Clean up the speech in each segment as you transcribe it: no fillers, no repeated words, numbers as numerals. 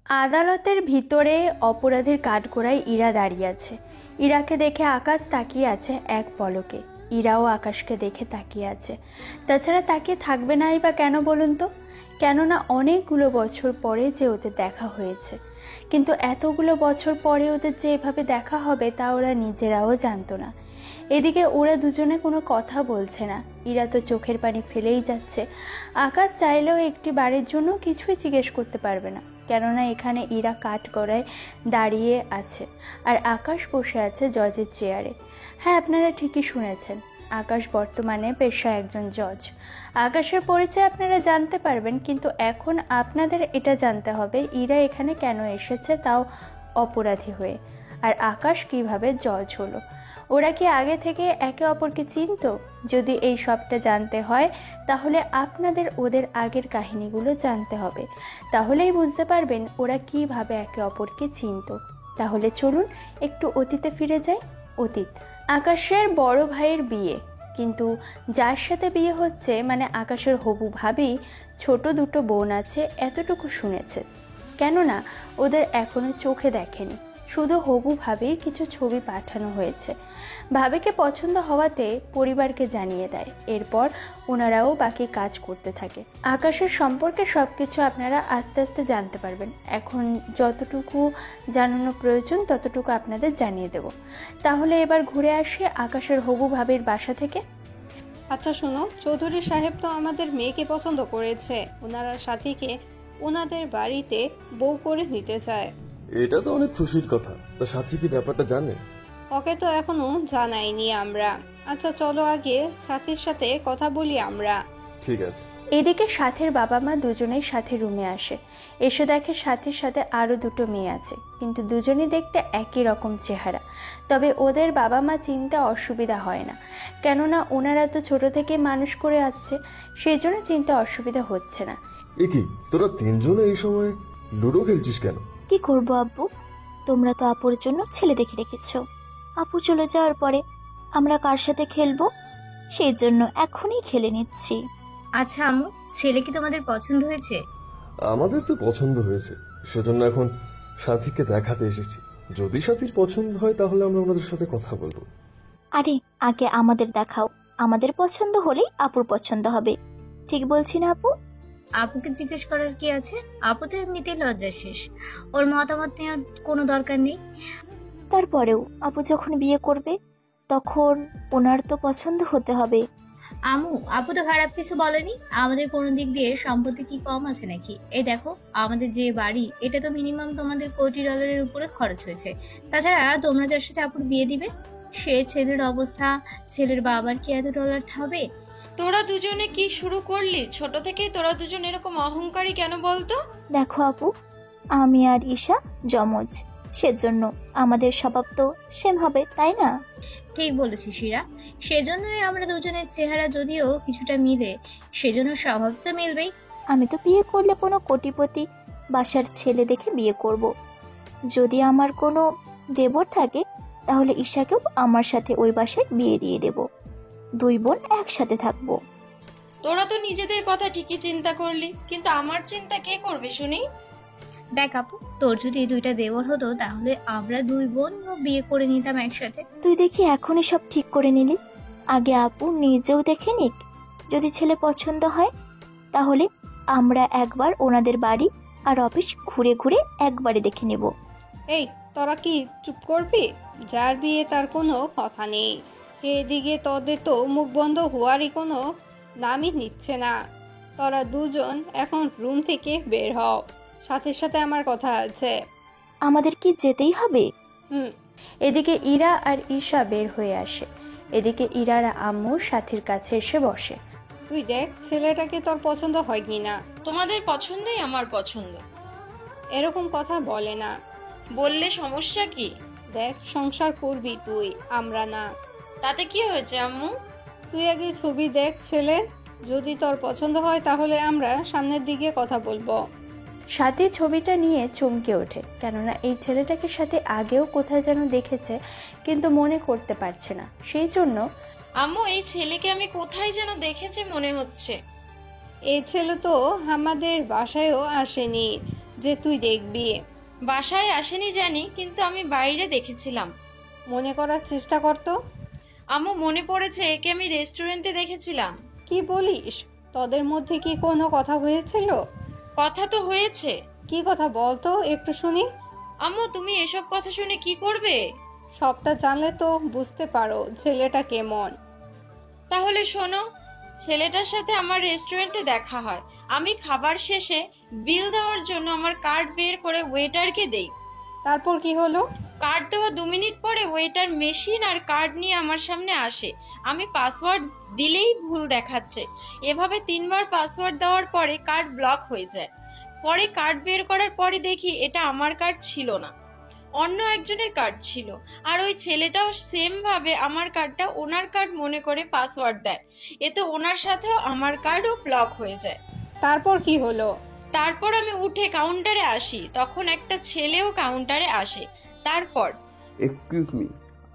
আদালতের ভিতরে অপরাধীর কাঠগড়ায় ইরা দাঁড়িয়ে আছে। ইরাকে দেখে আকাশ তাকিয়ে আছে এক পলকে। ইরাও আকাশকে দেখে তাকিয়ে আছে। তাছাড়া তাকিয়ে থাকবে নাই বা কেন বলুন তো? কেননা অনেকগুলো বছর পরে যে ওদের দেখা হয়েছে, কিন্তু এতগুলো বছর পরে ওদের যে এভাবে দেখা হবে তা ওরা নিজেরাও জানতো না। এদিকে ওরা দুজনে কোনো কথা বলছে না। ইরা তো চোখের পানি ফেলেই যাচ্ছে। আকাশ চাইলেও একটি বারের জন্য কিছুই জিজ্ঞেস করতে পারবে না, কেননা এখানে ইরা কাঠগড়ায় দাঁড়িয়ে আছে আর আকাশ বসে আছে জজের চেয়ারে। হ্যাঁ, আপনারা ঠিকই শুনেছেন, আকাশ বর্তমানে পেশায় একজন জজ। আকাশের পরিচয় আপনারা জানতে পারবেন, কিন্তু এখন আপনাদের এটা জানতে হবে ইরা এখানে কেন এসেছে, তাও অপরাধী হয়ে। আর আকাশ কিভাবে জজ হলো। ওরা কি আগে থেকে একে অপরকে চিনত? যদি এই সবটা জানতে হয় তাহলে আপনাদের ওদের আগের কাহিনীগুলো জানতে হবে। তাহলেই বুঝতে পারবেন ওরা কিভাবে একে অপরকে চিনত। তাহলে চলুন একটু অতীতে ফিরে যাই। অতীত, আকাশের বড় ভাইয়ের বিয়ে, কিন্তু যার সাথে বিয়ে হচ্ছে মানে আকাশের হবু ভাবি ছোট দুটো বোন আছে এতটুকু শুনেছে। কেননা ওদের এখনো চোখে দেখেনি, শুধু হবু ভাবির কিছু ছবি পাঠানো হয়েছে। ভাবিকে পছন্দ হওয়াতে পরিবারকে জানিয়ে দেয়। এরপর ওনারাও বাকি কাজ করতে থাকে। আকাশের সম্পর্কে সব কিছু আপনারা আস্তে আস্তে জানতে পারবেন। এখন যতটুকু জানানো প্রয়োজন ততটুকু আপনাদের জানিয়ে দেব। তাহলে এবার ঘুরে আসি আকাশের হবু ভাবির বাসা থেকে। আচ্ছা শোনো, চৌধুরী সাহেব তো আমাদের মেয়েকে পছন্দ করেছে। ওনারা সাথীকে ওনাদের বাড়িতে বউ করে নিতে চায়। এটা তো অনেক খুশির কথা। তা সাথী কি ব্যাপারটা জানে? ওকে তো এখনো জানাইনি আমরা। আচ্ছা চলো আগে সাথীর সাথে কথা বলি আমরা। ঠিক আছে। এদিকে সাথের বাবা মা দুজনেই সাথে রুমে আসে। এসে দেখে সাথের সাথে আরো দুটো মেয়ে আছে, কিন্তু দুজনেই দেখতে একই রকম চেহারা। তবে ওদের বাবা মা চিনতে অসুবিধা হয় না, কেননা ওনারা তো ছোট থেকে মানুষ করে আসছে, সেই জন্য চিনতে অসুবিধা হচ্ছে না। এ কি, তোরা তিনজনে এই সময় লুডো খেলছিস কেন? কি করবো আব্বু, তোমরা তো আপুর জন্য ছেলে দেখে রেখেছো। আপু চলে যাওয়ার পরে আমরা কার সাথে খেলবো, সেই জন্য এখনই খেলে নিচ্ছি। আচ্ছা আম্মু, ছেলে কি তোমাদের পছন্দ হয়েছে? আমাদের তো পছন্দ হয়েছে, সেজন্য এখন সাথীকে দেখাতে এসেছি। যদি সাথীর পছন্দ হয় তাহলে আমরা ওনাদের সাথে কথা বলবো। আরে আগে আমাদের দেখাও, আমাদের পছন্দ হলেই আপুর পছন্দ হবে। ঠিক বলছি না আপু? আপুকে জিজ্ঞেস করার কি আছে? আপু তো এমনিতেই লজ্জা শেষ, ওর মতামত নেওয়ার কোনো দরকার নেই। তারপরেও আপু যখন বিয়ে করবে তখন ওনার তো পছন্দ হতে হবে। আম্মু, আপু তো খারাপ কিছু বলেনি। আমাদের কোনো দিক দিয়ে সম্পত্তি কি কম আছে নাকি? এই দেখো, আমাদের যে বাড়ি, এটা তো মিনিমাম তোমাদের $1 কোটি উপরে খরচ হয়েছে। তাছাড়া তোমরা যার সাথে আপুর বিয়ে দিবে, সে ছেলের অবস্থা, ছেলের বাবার কি এত ডলার হবে? তোরা দুজনে কি শুরু করলি? ছোট থেকেই তোরা দুজন এরকম অহংকারী কেন বলতো? দেখো আপু, আমি আর ঈশা জমজ, সেজন্য আমাদের স্বভাব তো সেম হবে, তাই না? ঠিক বলেছি শিরা, সেজন্যই আমরা দুজনের চেহারা যদিও কিছুটা মিলে, সেজন্য স্বভাব তো মিলবেই। আমি তো বিয়ে করলে কোনো কোটিপতি বাসার ছেলে দেখে বিয়ে করব। যদি আমার কোনো দেবর থাকে তাহলে ঈশাকেও আমার সাথে ওই বাসায় বিয়ে দিয়ে দেব। দুই বোন একসাথে থাকবো। তোরা তো নিজেদের কথা ঠিকই চিন্তা করলি, কিন্তু আমার চিন্তা কে করবে শুনি? দেখ আপু, তোর যদি 2টা দেবর হতো তাহলে আমরা 2 বোন বিয়ে করে নিতাম একসাথে। তুই দেখি এখনই সব ঠিক করে নিলি, আগে আপু নিজেও দেখে নিক। যদি ছেলে পছন্দ হয় তাহলে আমরা একবার ওনাদের বাড়ি আর অফিস ঘুরে ঘুরে একবারে দেখে নেব। এই তোরা কি চুপ করবি? যার বিয়ে তার কোনো কথা নেই। এদিকে তোদের তো মুখ বন্ধ হওয়ারই কোনো নামই নিচ্ছে না। তোরা দুজন এখন রুম থেকে বের হও, সাথে সাথে আমার কথা আছে। আমাদের কি যেতেই হবে? এদিকে ইরা আর ঈশা বের হয়ে আসে। এদিকে ইরার আম্মু সাথীর কাছে এসে বসে। তুই দেখ ছেলেটাকে তোর পছন্দ হয় কিনা। তোমাদের পছন্দই আমার পছন্দ। এরকম কথা বলে না। বললে সমস্যা কি? দেখ, সংসার করবি তুই, আমরা না। তাতে কি হয়েছে আম্মু? তুই আগে ছবি দেখ ছেলের, যদি তোর পছন্দ হয় তাহলে আমরা সামনের দিকে কথা বলবো। সাথী ছবিটা নিয়ে চমকে ওঠে, কেননা এই ছেলেটাকে সাথে আগেও কোথায় যেন দেখেছে, কিন্তু মনে করতে পারছে না। সেই জন্য, আম্মু এই ছেলেকে আমি কোথায় যেন দেখেছি মনে হচ্ছে। এই ছেলে তো আমাদের বাসায়ও আসেনি। যে তুই দেখবি। বাসায় আসেনি জানি, কিন্তু আমি বাইরে দেখেছিলাম। মনে করার চেষ্টা করতো। আম্মু, মনে পড়েছে, একে আমি রেস্টুরেন্টে দেখেছিলাম। কি বলিস? তোদের মধ্যে কি কোনো কথা হয়েছিল? কথা তো হয়েছে। কি কথা বলতো একটু শুনি। আম্মু, তুমি এসব কথা শুনে কি করবে? সবটা জানলে তো বুঝতে পারো ছেলেটা কেমন। তাহলে শোনো, ছেলেটার সাথে আমার রেস্টুরেন্টে দেখা হয়। আমি খাবার শেষে বিল দেওয়ার জন্য আমার কার্ড বের করে ওয়েটারকে দেই। তারপর কি হলো? কার্ড দেওয়া 2 মিনিট পরে ওয়েটার মেশিন আর কার্ড নিয়ে আমার সামনে আসে। আমি পাসওয়ার্ড দিলেই ভুল দেখাচ্ছে। এভাবে 3বার পাসওয়ার্ড দেওয়ার পরে কার্ড ব্লক হয়ে যায়। পরে কার্ড বের করার পরে দেখি এটা আমার কার্ড ছিল না, অন্য একজনের কার্ড ছিল। আর ওই ছেলেটাও সেম ভাবে আমার কার্ডটা ওনার কার্ড মনে করে পাসওয়ার্ড দেয়। এতে ওনার সাথেও আমার কার্ডও ব্লক হয়ে যায়। তারপর কি হলো? তারপর আমি উঠে কাউন্টারে আসি, তখন একটা ছেলেও কাউন্টারে আসে। তারপর এক্সকিউজ মি,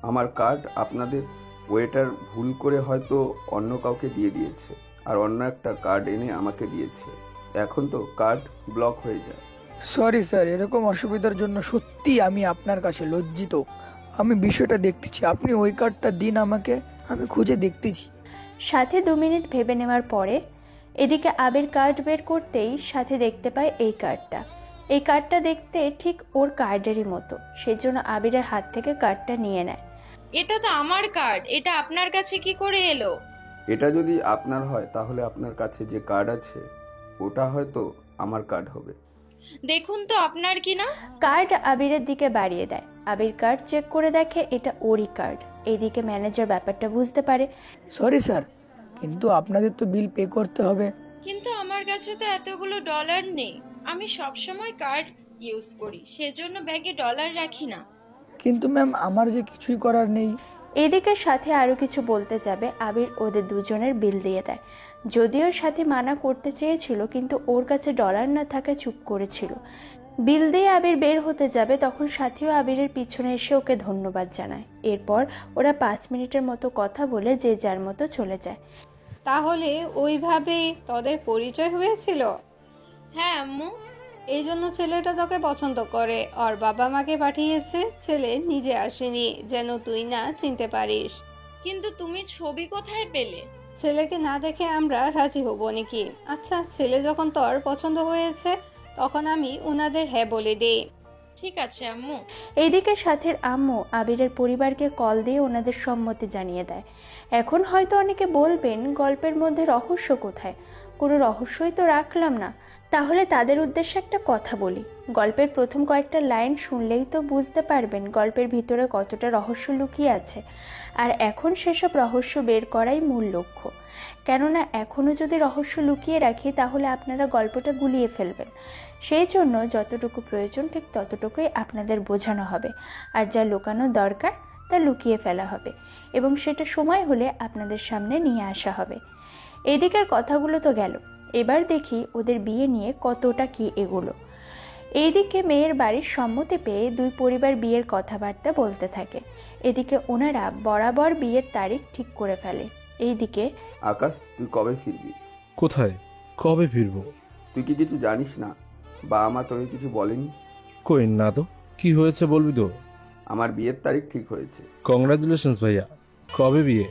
আমার কার্ড আপনাদের ওয়েটার ভুল করে হয়তো অন্য কাউকে দিয়ে দিয়েছে, আর অন্য একটা কার্ড এনে আমাকে দিয়েছে। এখন তো কার্ড ব্লক হয়ে যায়। সরি স্যার, এরকম অসুবিধার জন্য সত্যি আমি আপনার কাছে লজ্জিত। আমি বিষয়টা দেখতেছি, আপনি ওই কার্ডটা দিন আমাকে, আমি খুঁজে দেখতেছি। সাথে 2 মিনিট ভেবে নেওয়ার পরে এদিকে আবির কার্ড বের করতেই সাথে দেখতে পায় এই কার্ডটা। এই কার্ডটা দেখতে ঠিক ওর কার্ডেরই মতো, সেজন্য আবিরের হাত থেকে কার্ডটা নিয়ে নেয়। এটা তো আমার কার্ড, এটা আপনার কাছে কি করে এলো? এটা যদি আপনার হয় তাহলে আপনার কাছে যে কার্ড আছে ওটা হয়তো আমার কার্ড হবে। দেখুন তো আপনার কিনা। কার্ড আবিরের দিকে বাড়িয়ে দেয়। আবির কার্ড চেক করে দেখে এটা ওরই কার্ড। এইদিকে ম্যানেজার ব্যাপারটা বুঝতে পারে। সরি স্যার, কিন্তু আপনাদের তো বিল পে করতে হবে। কিন্তু আমার কাছে তো এতগুলো ডলার নেই। আমি সবসময় কার্ড ইউজ করি, সেজন্য ব্যাগে ডলার রাখি না। কিন্তু ম্যাম, আমার যে কিছুই করার নেই। এদিকে সাথে আরো কিছু বলতে যাবে, আবির ওদের দুজনের বিল দিয়ে দেয়। যদিও সাথে মানা করতে চেয়েছিল, কিন্তু ওর কাছে ডলার না থাকায় চুপ করেছিল। বিল দিয়ে আবির বের হতে যাবে, তখন সাথীও আবিরের পিছনে এসে ওকে ধন্যবাদ জানায়। এরপর ওরা 5 মিনিটের মতো কথা বলে যে যার মতো চলে যায়। তাহলে ওইভাবেই তোদের পরিচয় হয়েছিল? হ্যাঁ আম্মু। এই জন্য ছেলেটা তোকে পছন্দ করে, ওর বাবা মাকে পাঠিয়েছে, ছেলে নিজে আসেনি যেন তুই না চিনতে পারিস। কিন্তু তুমি ছবি কোথায় পেলে? ছেলেকে না দেখে আমরা রাজি হব নাকি? আচ্ছা, ছেলে যখন তোর পছন্দ হয়েছে তখন আমি উনাদের হ্যাঁ বলে দেই। ঠিক আছে আম্মু। এইদিকে সাথের আম্মু আবিরের পরিবারকে কল দিয়ে ওনাদের সম্মতি জানিয়ে দেয়। এখন হয়তো অনেকে বলবেন, গল্পের মধ্যে রহস্য কোথায়? কোনো রহস্যই তো রাখলাম না। তাহলে তাদের উদ্দেশ্যে একটা কথা বলি। গল্পের প্রথম কয়েকটা লাইন শুনলেই তো বুঝতে পারবেন গল্পের ভিতরে কতটা রহস্য লুকিয়ে আছে। আর এখন সেসব রহস্য বের করাই মূল লক্ষ্য। কেননা এখনও যদি রহস্য লুকিয়ে রাখি তাহলে আপনারা গল্পটা গুলিয়ে ফেলবেন। সেই জন্য যতটুকু প্রয়োজন ঠিক ততটুকুই আপনাদের বোঝানো হবে, আর যা লুকানো দরকার তা লুকিয়ে ফেলা হবে, এবং সেটা সময় হলে আপনাদের সামনে নিয়ে আসা হবে। এদিকের কথাগুলো তো গেল, এবার দেখি ওদের বিয়ে নিয়ে কতটা কি এগুলো। এইদিকে মেয়ের বাড়ির সম্মতি পেয়ে দুই পরিবার বিয়ের কথাবার্তা বলতে থাকে। এদিকে ওনারা বরাবর বিয়ের তারিখ ঠিক করে ফেলে। এইদিকে আকাশ, তুই কবে ফিরবি? কোথায়, কবে ফিরবো? তুই কি কিছু জানিস না? বা আমার তোকে কিছু বলেনি? কই না তো। কি হয়েছে বলবি তো? আমার বিয়ের তারিখ ঠিক হয়েছে। কংগ্রাচুলেশনস ভাইয়া। কবে বিয়ে?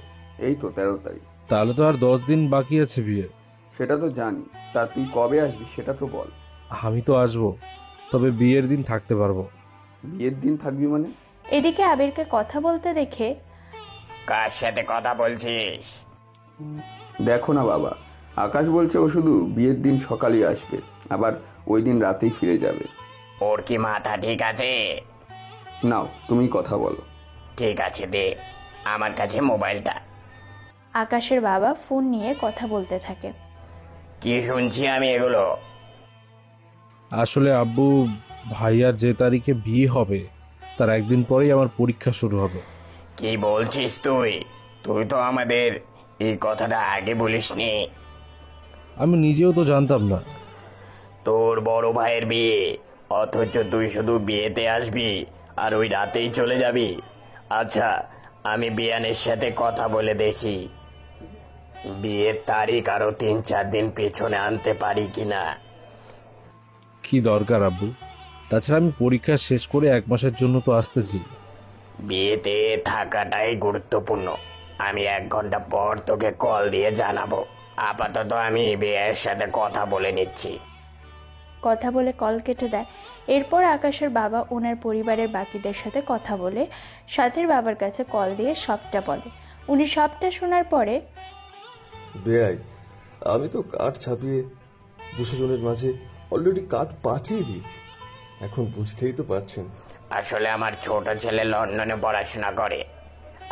এই তো 13 তারিখ। তাহলে তো আর 10 দিন বাকি আছে বিয়ে। সেটা তো জানি, তা তুই কবে আসবি সেটা তো বল। আমি তো আসবো, তবে বিয়ের দিন থাকতে পারবো। বিয়ের দিন থাকবি মানে? এদিকে আবিরকে কথা বলতে দেখে, কার সাথে কথা বলছিস? দেখো না বাবা, আকাশ বলছে ও শুধু বিয়ের দিন সকালেই আসবে, আবার ওই দিন রাতেই ফিরে যাবে। ওর কি মাথা ঠিক আছে? নাও তুমি কথা বলো। ঠিক আছে, দে আমার কাছে মোবাইলটা। আকাশের বাবা ফোন নিয়ে কথা বলতে থাকে। কি শুনছি আমি এগুলো? আসলে আব্বু, ভাইয়ার যে তারিখে বিয়ে হবে তার একদিন পরেই আমার পরীক্ষা শুরু হবে। কি বলছিস তুই? তুই তো আমাদের এই কথাটা আগে বলিসনি। আমি নিজেও তো জানতাম না। তোর বড় ভাইয়ের বিয়ে, অথচ তুই শুধু বিয়েতে আসবি আর ওই রাতেই চলে যাবি। আচ্ছা, আমি বিয়ানের সাথে কথা বলে দেখি বিয়ের তারিখ আরো 3-4 দিন পেছনে আনতে পারি কিনা। কি দরকার আব্বু? তাছাড়া আমি পরীক্ষা শেষ করে 1 মাসের জন্য তো আসতেছি। বিয়েতে থাকাটাই গুরুত্বপূর্ণ। আমি 1 ঘন্টা পর তোকে কল দিয়ে জানাবো। আপাতত আমি বিয়ের সাথে কথা বলে নিচ্ছি। কথা বলে কল কেটে দেয়। এরপর আকাশের বাবা ওনার পরিবারের বাকিদের সাথে কথা বলে সাথীর বাবার কাছে কল দিয়ে সবটা বলে। উনি সবটা শোনার পরে বেআই, আমি তো কার্ড ছাপিয়ে 200 জনের মাঝে অলরেডি কার্ড পাঠিয়ে দিয়েছি। এখন বুঝতেই তো পারছেন। আসলে আমার ছোট ছেলে লন্ডনে পড়াশোনা করে,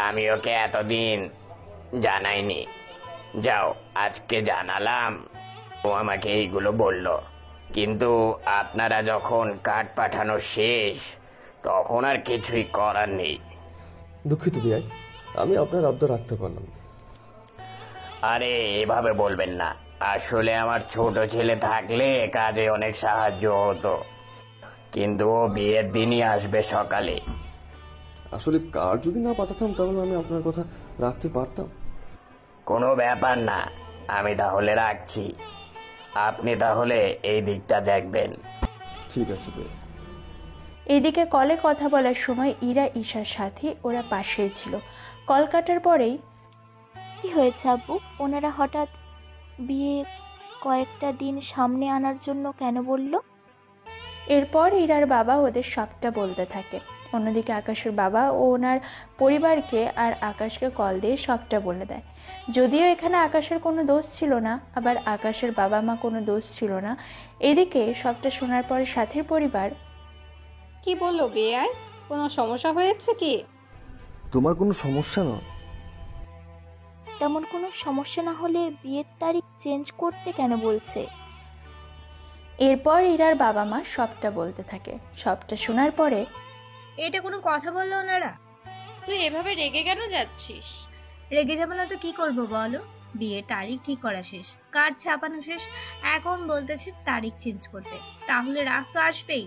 আমি ওকে এতদিন জানাইনি। যাও, আজকে জানালাম। ও আমাকে এইগুলো বলল, কিন্তু আপনারা যখন কার্ড পাঠানো শেষ তখন আর কিছুই করার নেই। দুঃখিত বেআই, আমি আপনার আবদার রাখতে পারলাম না। আরে এভাবে বলবেন না, আসলে আমার ছোট ছেলে থাকলে কাজে অনেক সাহায্য হতো, কিন্তু ও বিয়ের দিনই আসবে সকালে। আসলে কার্ড যদি না পাঠাতাম তাহলে আমি আপনার কথা রাখতে পারতাম। কোনো ব্যাপার না, আমি তাহলে রাখছি। আপনি তাহলে এই দিকটা দেখবেন। ঠিক আছে বেআই। এদিকে কলে কথা বলার সময় ইরা, ঈশার সাথী ওরা পাশেই ছিল। কল কাটার পরেই কি হয়েছে আব্বু? ওনারা হঠাৎ বিয়ে কয়েকটা দিন সামনে আনার জন্য কেন বলল? এরপর ইরার বাবা ওদের সবটা বলতে থাকে। অন্যদিকে আকাশের বাবা ও ওনার পরিবারকে আর আকাশকে কল দিয়ে সবটা বলে দেয়। যদিও এখানে আকাশের কোনো দোষ ছিল না, আবার আকাশের বাবা মা কোনো দোষ ছিল না। এদিকে সবটা শোনার পরে সাথীর পরিবার কি বললো বেয়াই? কোনো সমস্যা হয়েছে কি? তোমার কোনো সমস্যা না? তেমন কোনো সমস্যা না হলে বিয়ের তারিখ চেঞ্জ করতে কেন বলছে? এরপর ইরার বাবা মা সবটা বলতে থাকে। সবটা শোনার পরে এটা কোনো কথা বললো ওনারা? তুই এভাবে রেগে কেন যাচ্ছিস? রেগে যাবো না তো কি করবো বলো? বিয়ের তারিখ ঠিক করা শেষ, কার্ড ছাপানো শেষ, এখন বলতেছে তারিখ চেঞ্জ করতে, তাহলে রাগ তো আসবেই।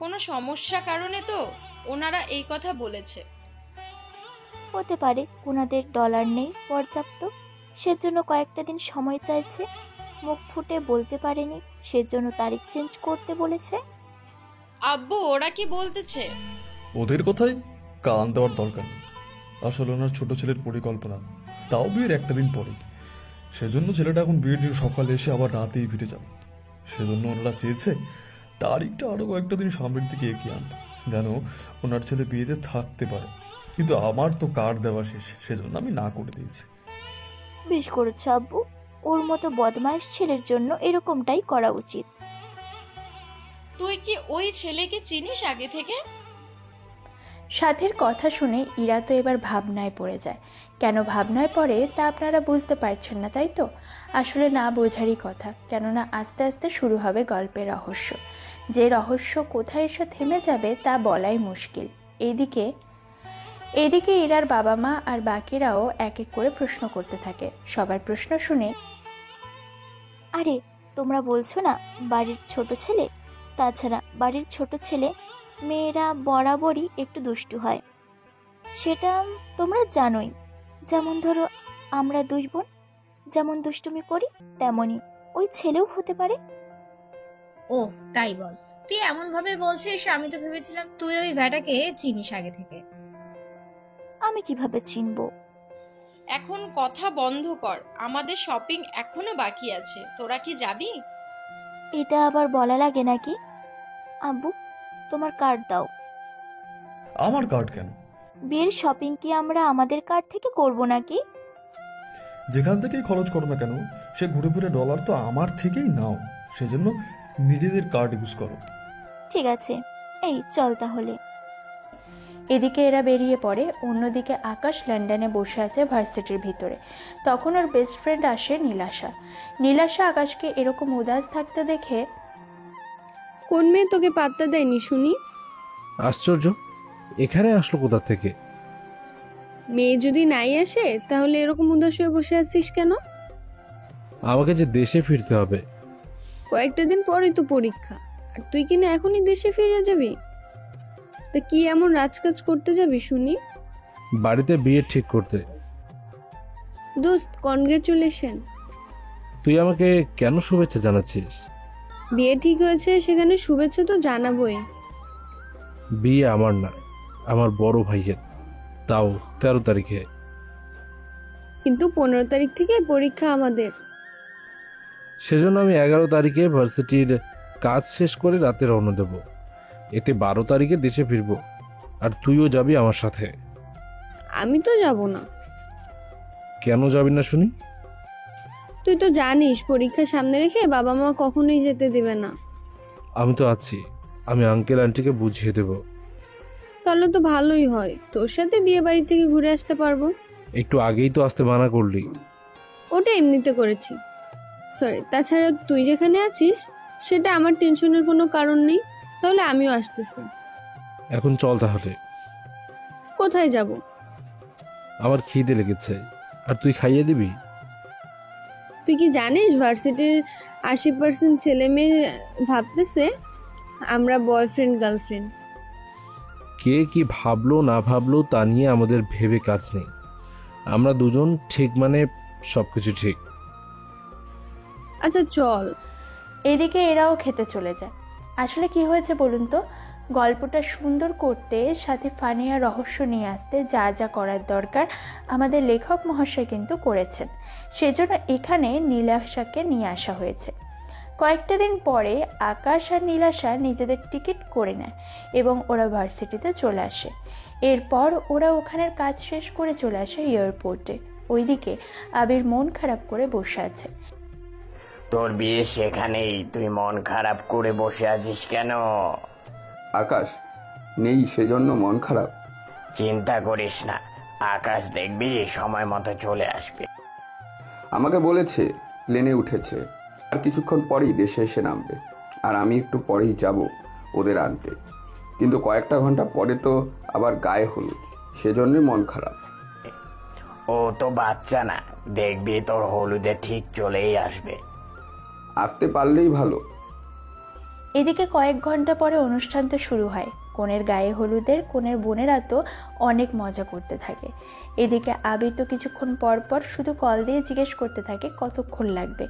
কোনো সমস্যা কারণে তো ওনারা এই কথা বলেছে। হতে পারে ওনাদের ডলার নেই পর্যাপ্ত, সেজন্য কয়েকটা দিন সময় চাইছে। মুখ ফুটে বলতে পারেনি, সেজন্য তারিখ চেঞ্জ করতে বলেছে। আব্বু, ওরা কি বলতেছে? ওদের কথাই কান দেওয়ার দরকার নেই। আসলে ওনার ছোট ছেলের পরিকল্পনা, তাও বিয়ের একটা দিন পরে। সেজন্য ছেলেটা এখন বিয়ের দিন সকালে এসে আবার রাতেই ফিরে যাবে। সেজন্য ওনারা চেয়েছে তারিখটা আরো কয়েকটা দিন সামনের দিকে এগিয়ে আনতে, যেন ওনার ছেলে বিয়েতে থাকতে পারে। কিন্তু আমার তো কার্ড দেওয়া শেষ, সেজন্য আমি না করে দিয়েছি। বেশ করেছো আব্বু, ওর মতো বদমাইশ ছেলের জন্য এরকমটাই করা উচিত। তুই কি ওই ছেলেকে চিনিস আগে থেকে? সাথীর কথা শুনে ইরা তো এবার ভাবনায় পড়ে যায়। কেন ভাবনায় পড়ে তা আপনারা বুঝতে পারছেন না, তাই তো? আসলে না বোঝারই কথা, কেননা আস্তে আস্তে শুরু হবে গল্পের রহস্য। যে রহস্য কোথায় এসে থেমে যাবে তা বলাই মুশকিল। এদিকে ইরার বাবা মা আর বাকিরাও এক এক করে প্রশ্ন করতে থাকে। সবার প্রশ্ন শুনে আরে তোমরা বলছো না বাড়ির ছোট ছেলে? তাছাড়া বাড়ির ছোট ছেলে মেয়েরা বরাবরই একটু দুষ্টু হয়, সেটা তোমরা জানোই। যেমন ধরো আমরা 2 বোন যেমন দুষ্টুমি করি, তেমনই ওই ছেলেও হতে পারে। ও তাই বল? তুই এমন ভাবে বলছিস, আমি তো ভেবেছিলাম তুই ওই ভ্যাটাকে চিনিস আগে থেকে। আমি কিভাবে চিনবো? এখন কথা বন্ধ কর, আমাদের শপিং এখনো বাকি আছে। তোরা কি যাবি? এটা আবার বলা লাগে নাকি? আব্বু তোমার কার্ড দাও। আমার কার্ড কেন? বিয়ের শপিং কি আমরা আমাদের কার্ড থেকে করব নাকি? যেখান থেকেই খরচ করো না কেন, সে ঘুরে ফিরে ডলার তো আমার থেকেই নাও। সেজন্য নিজেদের কার্ড ইউজ করো। ঠিক আছে, এই চল তাহলে। এদিকে এরা বেরিয়ে পড়ে। অন্যদিকে আকাশ লন্ডনে বসে আছে ভার্সিটির ভিতরে। তখন ওর বেস্ট ফ্রেন্ড আসে নীলাশা। নীলাশা আকাশকে এরকম উদাস থাকতে দেখে কোন মেয়ে তোকে পাত্তা দেয়নি শুনি? আশ্চর্য, এখানে আসলো কোথা থেকে? মেয়ে যদি নাই আসে তাহলে এরকম উদাস হয়ে বসে আছিস কেন? আমাকে যে দেশে ফিরতে হবে। কয়েকটা দিন পরেই তো পরীক্ষা, আর তুই কিনা এখনই দেশে ফিরে যাবি? তা কি এমন রাজকাজ করতে যাবি শুনি? বাড়িতে বিয়ে ঠিক করতে। দোস্ত কনগ্রেচুলেশন। তুই আমাকে কেন শুভেচ্ছা জানাচ্ছিস? বিয়ে ঠিক হয়েছে, সেখানে শুভেচ্ছা তো জানাবোই। বিয়ে আমার না, আমার বড় ভাইয়ের, তাও 13 তারিখে। কিন্তু 15 তারিখ থেকে পরীক্ষা আমাদের। সেজন্য আমি 11 তারিখে ভার্সিটির কাজ শেষ করে রাতে রওনা দেব। এতে 12 তারিখে দেশে ফিরবো, আর তুইও যাবি আমার সাথে। আমি তো যাব না। কেন যাবি না শুনি? তুই তো জানিস পরীক্ষা সামনে রেখে বাবা মা কখনোই যেতে দেবে না। আমি তো আছি, আমি আঙ্কেল আন্টিকে বুঝিয়ে দেব। তাহলে তো ভালোই হয়, তোর সাথে বিয়ে বাড়ি থেকে ঘুরে আসতে পারবো। একটু আগেই তো আসতে মানা করলি। ওটা এমনিতে করেছি, সরি। তাছাড়া তুই যেখানে আছিস সেটা আমার টেনশনের কোনো কারণ নেই। তাহলে আমিও আসতেছি। এখন চল তাহলে। কোথায় যাব? আমার খিদে লেগেছে, আর তুই খাইয়ে দিবি? তুই কি জানিস ভার্সিটির 80% ছেলে মেয়ে ভাবতেছে আমরা বয়ফ্রেন্ড গার্লফ্রেন্ড। কে কি ভাবলো না ভাবলো তা নিয়ে আমাদের ভেবে কাজ নেই। আমরা দুজন ঠিক, মানে সবকিছু ঠিক। আচ্ছা চল। এদিকে এরাও খেতে চলে যায়। আসলে কি হয়েছে বলুন তো, গল্পটা সুন্দর করতে, সাথে ফানি আর রহস্য নিয়ে আসতে যা যা করার দরকার আমাদের লেখক মহাশয় কিন্তু করেছেন। সেজন্য এখানে নীলাশাকে নিয়ে আসা হয়েছে। কয়েকটা দিন পরে আকাশ আর নীলাশা নিজেদের টিকিট করে নেয় এবং ওরা ভার্সিটিতে চলে আসে। এরপর ওরা ওখানের কাজ শেষ করে চলে আসে এয়ারপোর্টে। ওইদিকে আবির মন খারাপ করে বসে আছে। তোর বিয়ে সেখানেই, তুই মন খারাপ করে বসে আছিস কেন? আকাশ নেই সেজন্য মন খারাপ। চিন্তা করিস না, আকাশ দেখবি সময় মতো চলে আসবে। আমাকে বলেছে প্লেনে উঠেছে, আর কিছুক্ষণ পরেই দেশে এসে নামবে, আর আমি একটু পরেই যাব ওদের আনতে। কিন্তু কয়েকটা ঘন্টা পরে তো আবার গায়ে হলুদ, সেজন্যই মন খারাপ। ও তো বাচ্চা না, দেখবি তোর হলুদে ঠিক চলেই আসবে। আসতে পারলেই ভালো। এদিকে কয়েক ঘন্টা পরে অনুষ্ঠান তো শুরু হয়। কনের গায়ে হলুদের কনের বোনেরা তো অনেক মজা করতে থাকে। এদিকে আবির তো কিছুক্ষণ পর পর শুধু কল দিয়ে জিজ্ঞেস করতে থাকে কতক্ষণ লাগবে,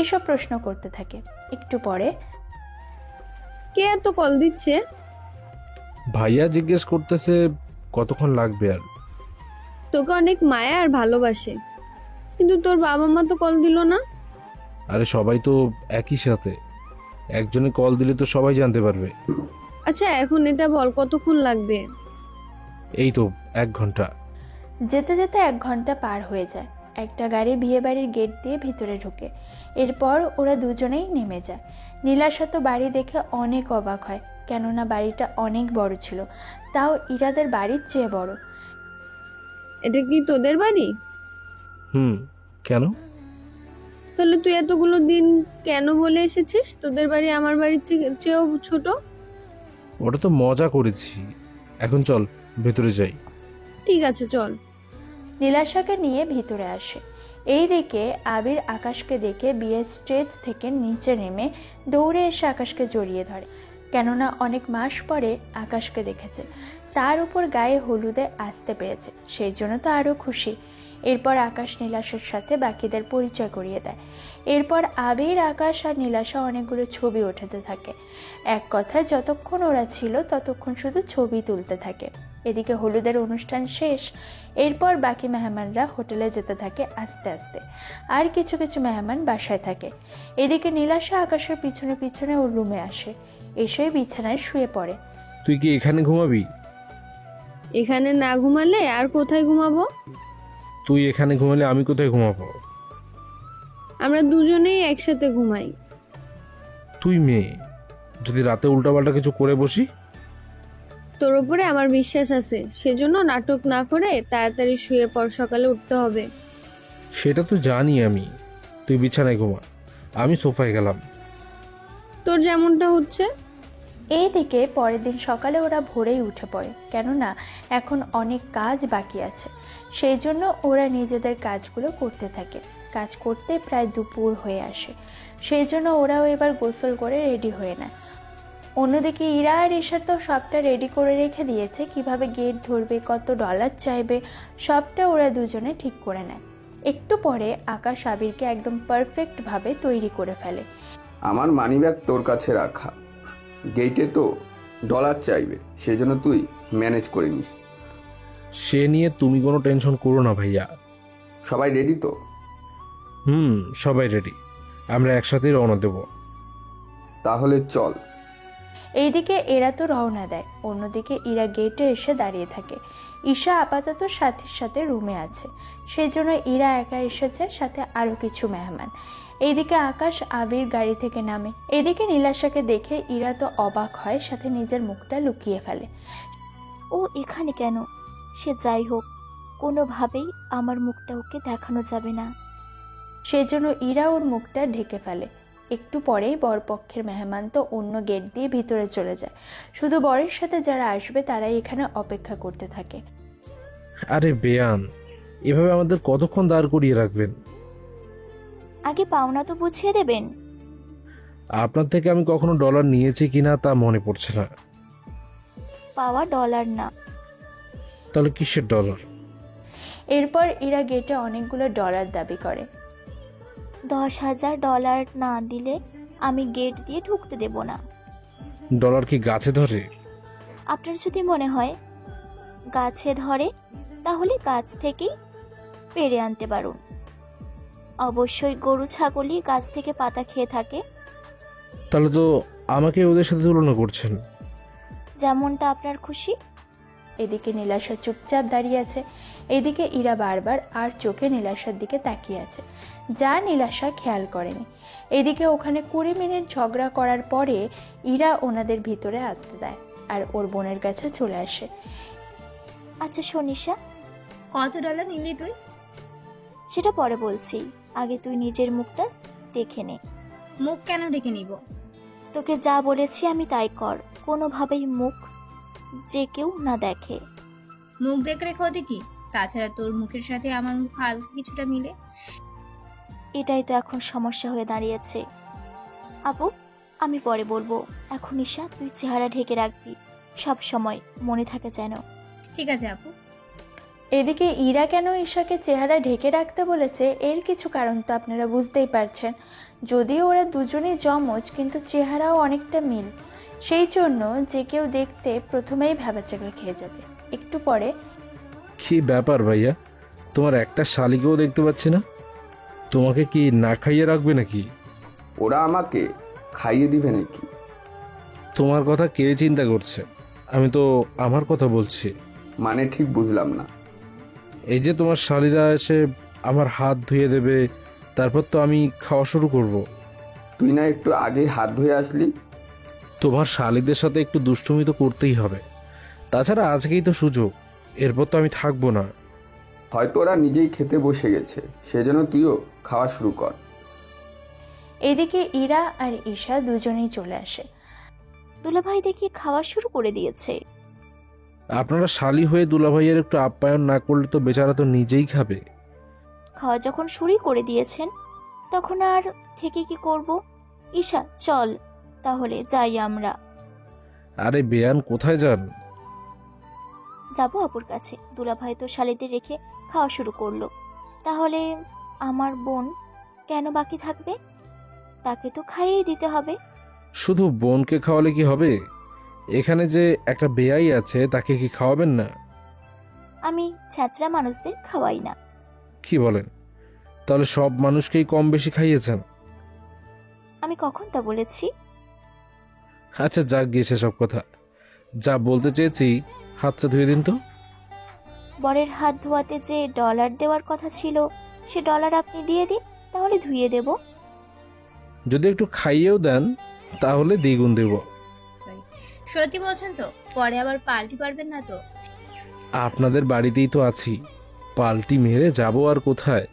এসব প্রশ্ন করতে থাকে। একটু পরে, কে এত কল দিচ্ছে? ভাইয়া জিজ্ঞেস করতেছে কতক্ষণ লাগবে। আর তোকে অনেক মায়া আর ভালোবাসে, কিন্তু তোর বাবা মা তো কল দিল না। আরে সবাই তো একই সাথে, একজনে কল দিলে তো সবাই জানতে পারবে। আচ্ছা এখন এটা বল কতক্ষণ লাগবে? এই তো 1 ঘন্টা। যেতে যেতে 1 ঘন্টা পার হয়ে যায়। একটা গাড়ি বিয়ে বাড়ির গেট দিয়ে ভিতরে ঢোকে। এরপর ওরা দুজনেই নেমে যায়। নীলাশা তো বাড়ি দেখে অনেক অবাক হয়, কেননা বাড়িটা অনেক বড় ছিল, তাও ইরাদের বাড়ির চেয়ে বড়। এটা কি তোদের বাড়ি? কেন? তাহলে তুই এতগুলো দিন কেন বলে এসেছিস তোদের বাড়ি আমার বাড়ির থেকে চেয়েও ছোট? ওটা তো মজা করেছি, এখন চল ভেতরে যাই। ঠিক আছে চল। নীলাশাকে নিয়ে ভিতরে আসে। এইদিকে আবির আকাশকে দেখে বিয়ের স্টেজ থেকে নিচে নেমে দৌড়ে এসে আকাশকে জড়িয়ে ধরে, কেননা অনেক মাস পরে আকাশকে দেখেছে, তার উপর গায়ে হলুদে আসতে পেরেছে, সেই জন্য তো আরও খুশি। এরপর আকাশ নীলাশার সাথে বাকিদের পরিচয় করিয়ে দেয়। এরপর আবির, আকাশ আর নীলাশা অনেকগুলো ছবি ওঠাতে থাকে। এক কথায় যতক্ষণ ওরা ছিল ততক্ষণ শুধু ছবি তুলতে থাকে। এদিকে হলুদের অনুষ্ঠান শেষ। এরপর বাকি মেহমানরা হোটেলে যেতে থাকে আস্তে আস্তে, আর কিছু কিছু মেহমান বাসায় থাকে। এদিকে নীলাশা আকাশের পিছনে পিছনে ওর রুমে আসে, এসে বিছানায় শুয়ে পড়ে। তুই কি এখানে ঘুমাবি? এখানে না ঘুমালে আর কোথায় ঘুমাবো? তুই এখানে ঘুমালে আমি কোথায় ঘুমাবো? আমরা দুজনেই একসাথে ঘুমাই। তুই মেয়ে, যদি রাতে উল্টাপাল্টা কিছু করে বসি? তোর উপরে আমার বিশ্বাস আছে, সেজন্য নাটক না করে তাড়াতাড়ি শুয়ে পর, সকালে উঠতে হবে। সেটা তো জানি আমি, তুই বিছানায় ঘুমা, আমি সোফায় গেলাম। তোর যেমনটা হচ্ছে। এইদিকে পরের দিন সকালে ওরা ভোরেই উঠে পড়ে, কেননা এখন অনেক কাজ বাকি আছে। সেই জন্য ওরা নিজেদের কাজগুলো করতে থাকে। কাজ করতে প্রায় দুপুর হয়ে আসে, সেই জন্য ওরাও এবার গোসল করে রেডি হয়ে নেয়। অন্যদিকে ইরা আর ঈশা তো সবটা রেডি করে রেখে দিয়েছে, কিভাবে গেট ধরবে, কত ডলার চাইবে, সবটা ওরা দুজনে ঠিক করে নেয়। একটু পরে আকাশ আবিরকে একদম পারফেক্টভাবে তৈরি করে ফেলে। আমার মানিব্যাগ তোর কাছে রাখা, গেটে তো ডলার চাইবে, সেজন্য তুই ম্যানেজ করে নিস। সে নিয়ে তুমি কোনো টেনশন করো না ভাইয়া। সবাই রেডি তো? সবাই রেডি, আমরা একসাথেই রওনা দেব। তাহলে চল। এইদিকে এরা তো রওনা দেয়, অন্যদিকে ইরা গেটে এসে দাঁড়িয়ে থাকে। ঈশা আপাতত সাথীর সাথে রুমে আছে, সেজন্য ইরা একা এসেছে, সাথে আরো কিছু মেহমান। এইদিকে আকাশ আবির গাড়ি থেকে নামে। এদিকে নীলাশাকে দেখে ইরা তো অবাক হয়, সাথে নিজের মুখটা লুকিয়ে ফেলে। ও এখানে কেন? সে যাই হোক, কোনোভাবেই আমার মুখটা ওকে দেখানো যাবে না। সেজন্য ইরা ওর মুখটা ঢেকে ফেলে। একটু পরেই বরপক্ষের মেহমান তো অন্য গেট দিয়ে ভিতরে চলে যায়। শুধু বরের সাথে যারা আসবে তারাই এখানে অপেক্ষা করতে থাকে। আরে বেয়ান, এভাবে আমাদের কতক্ষণ দাঁড় করিয়ে রাখবেন? আগে পাওনা তো বুঝিয়ে দেবেন। আপনার থেকে আমি কখনো ডলার নিয়েছি কিনা তা মনে পড়ছে না। পাওয়া ডলার না। তাহলে কিসের ডলার? এরপর ইরা গেটে অনেকগুলো ডলার দাবি করে। 10,000 ডলার না দিলে আমি গেট দিয়ে ঢুকতে দেব না। ডলার কি গাছে ধরে? আপনার যদি মনে হয় গাছে ধরে, তাহলে গাছ থেকেই পেড়ে আনতে পারুন। অবশ্যই গরু ছাগলই গাছ থেকে পাতা খেয়ে থাকে। তাহলে তো আমাকে ওদের সাথে তুলনা করছেন। যেমনটা আপনার খুশি। এদিকে নীলাশা চুপচাপ দাঁড়িয়ে আছে। এদিকে ইরা বারবার আর চোখে নীলাশার দিকে তাকিয়ে আছে, যা নীলাশা খেয়াল করেনি। এদিকে ওখানে 20 মিনিট ঝগড়া করার পরে ইরা ওনাদের ভিতরে আসতে দেয় আর ওর বোনের কাছে চলে আসে। আচ্ছা শোনিশা, কত ডলার নিলি তুই? সেটা পরে বলছি, আগে তুই নিজের মুখটা দেখে নে। মুখ কেন ডেকে নিব? তোকে যা বলেছি আমি তাই কর, কোনোভাবেই মুখ যে কেউ না দেখে। মুখ দেখলে ক্ষতি কি? তাছাড়া তোর মুখের সাথে আমার মুখ হালকা কিছুটা মিলে। এটাই তো এখন সমস্যা হয়ে দাঁড়িয়েছে। আপু, আমি পরে বলবো, এখন ঈশা তুই চেহারা ঢেকে রাখবি, সব সময় মনে থাকে যেন। ঠিক আছে আপু। এদিকে ইরা কেন ঈশাকে চেহারা ঢেকে রাখতে বলেছে এর কিছু কারণ তো আপনারা বুঝতেই পারছেন। যদিও ওরা দুজনেই যমজ, কিন্তু চেহারাও অনেকটা মিল, সেই জন্য যে কেউ দেখতে প্রথমেই ভ্যাবাচাকা খেয়ে যাবে। একটু পরে, কি ব্যাপার ভাইয়া, তোমার একটা শালিকেও দেখতে পাচ্ছি না, তোমাকে কি না খাইয়ে রাখবে নাকি? ওরা আমাকে খাইয়ে দিবে নাকি? তোমার কথা কে চিন্তা করছে? আমি তো আমার কথা বলছি। মানে ঠিক বুঝলাম না। এই যে তোমার শালিরা এসে আমার হাত ধুয়ে দেবে, তারপর তো আমি খাওয়া শুরু করব। তুই না একটু আগে হাত ধুয়ে আসলি? তোমার শালিদের সাথে একটু দুষ্টুমি তো করতেই হবে, তাছাড়া আজকেই তো সুযোগ, এরপর তো আমি থাকবো না। হয়তো ওরা নিজেই খেতে বসে গেছে, সেজন্য তুইও খাওয়া শুরু কর। এদিকে ইরা আর ঈশা দুজনেই চলে আসে। দুলাভাই দেখি খাওয়া শুরু করে দিয়েছে। আপনারা শালি হয়ে দুলাভাইয়ের একটু আপ্যায়ন না করলে তো বেচারা তো নিজেই খাবে। খাওয়া যখন শুরুই করে দিয়েছেন, তখন আর থেকে কি করব? ঈশা চল তাহলে যাই আমরা। আরে বেয়ান, কোথায় যান? যাবো আপুর কাছে। দুলাভাই তো শালিতে রেখে খাওয়া শুরু করলো, তাহলে আমার বোন কেন বাকি থাকবে? তাকে তো খাইয়েই দিতে হবে। শুধু বোনকে খাওয়ালে কি হবে? এখানে যে একটা বেয়াই আছে, তাকে কি খাওয়াবেন না? আমি ছ্যাঁচড়া মানুষদের খাওয়াই না। কি বলেন? তাহলে সব মানুষকেই কম বেশি খাইয়েছেন? আমি কখন তা বলেছি? আচ্ছা যাক গিয়েছে সব কথা, যা বলতে চেয়েছি হাতটা ধুয়ে দিন তো। বরের হাত ধোয়াতে যে ডলার দেওয়ার কথা ছিল, সে ডলার আপনি দিয়ে দিন, তাহলে ধুয়ে দেব। যদি একটু খাইয়েও দেন তাহলে দ্বিগুণ দেব। সত্যি বলছেন তো? পরে আবার পাল্টি পারবেন না তো? আপনাদের বাড়িতেই তো আছি, পাল্টি মেরে যাব আর কোথায়?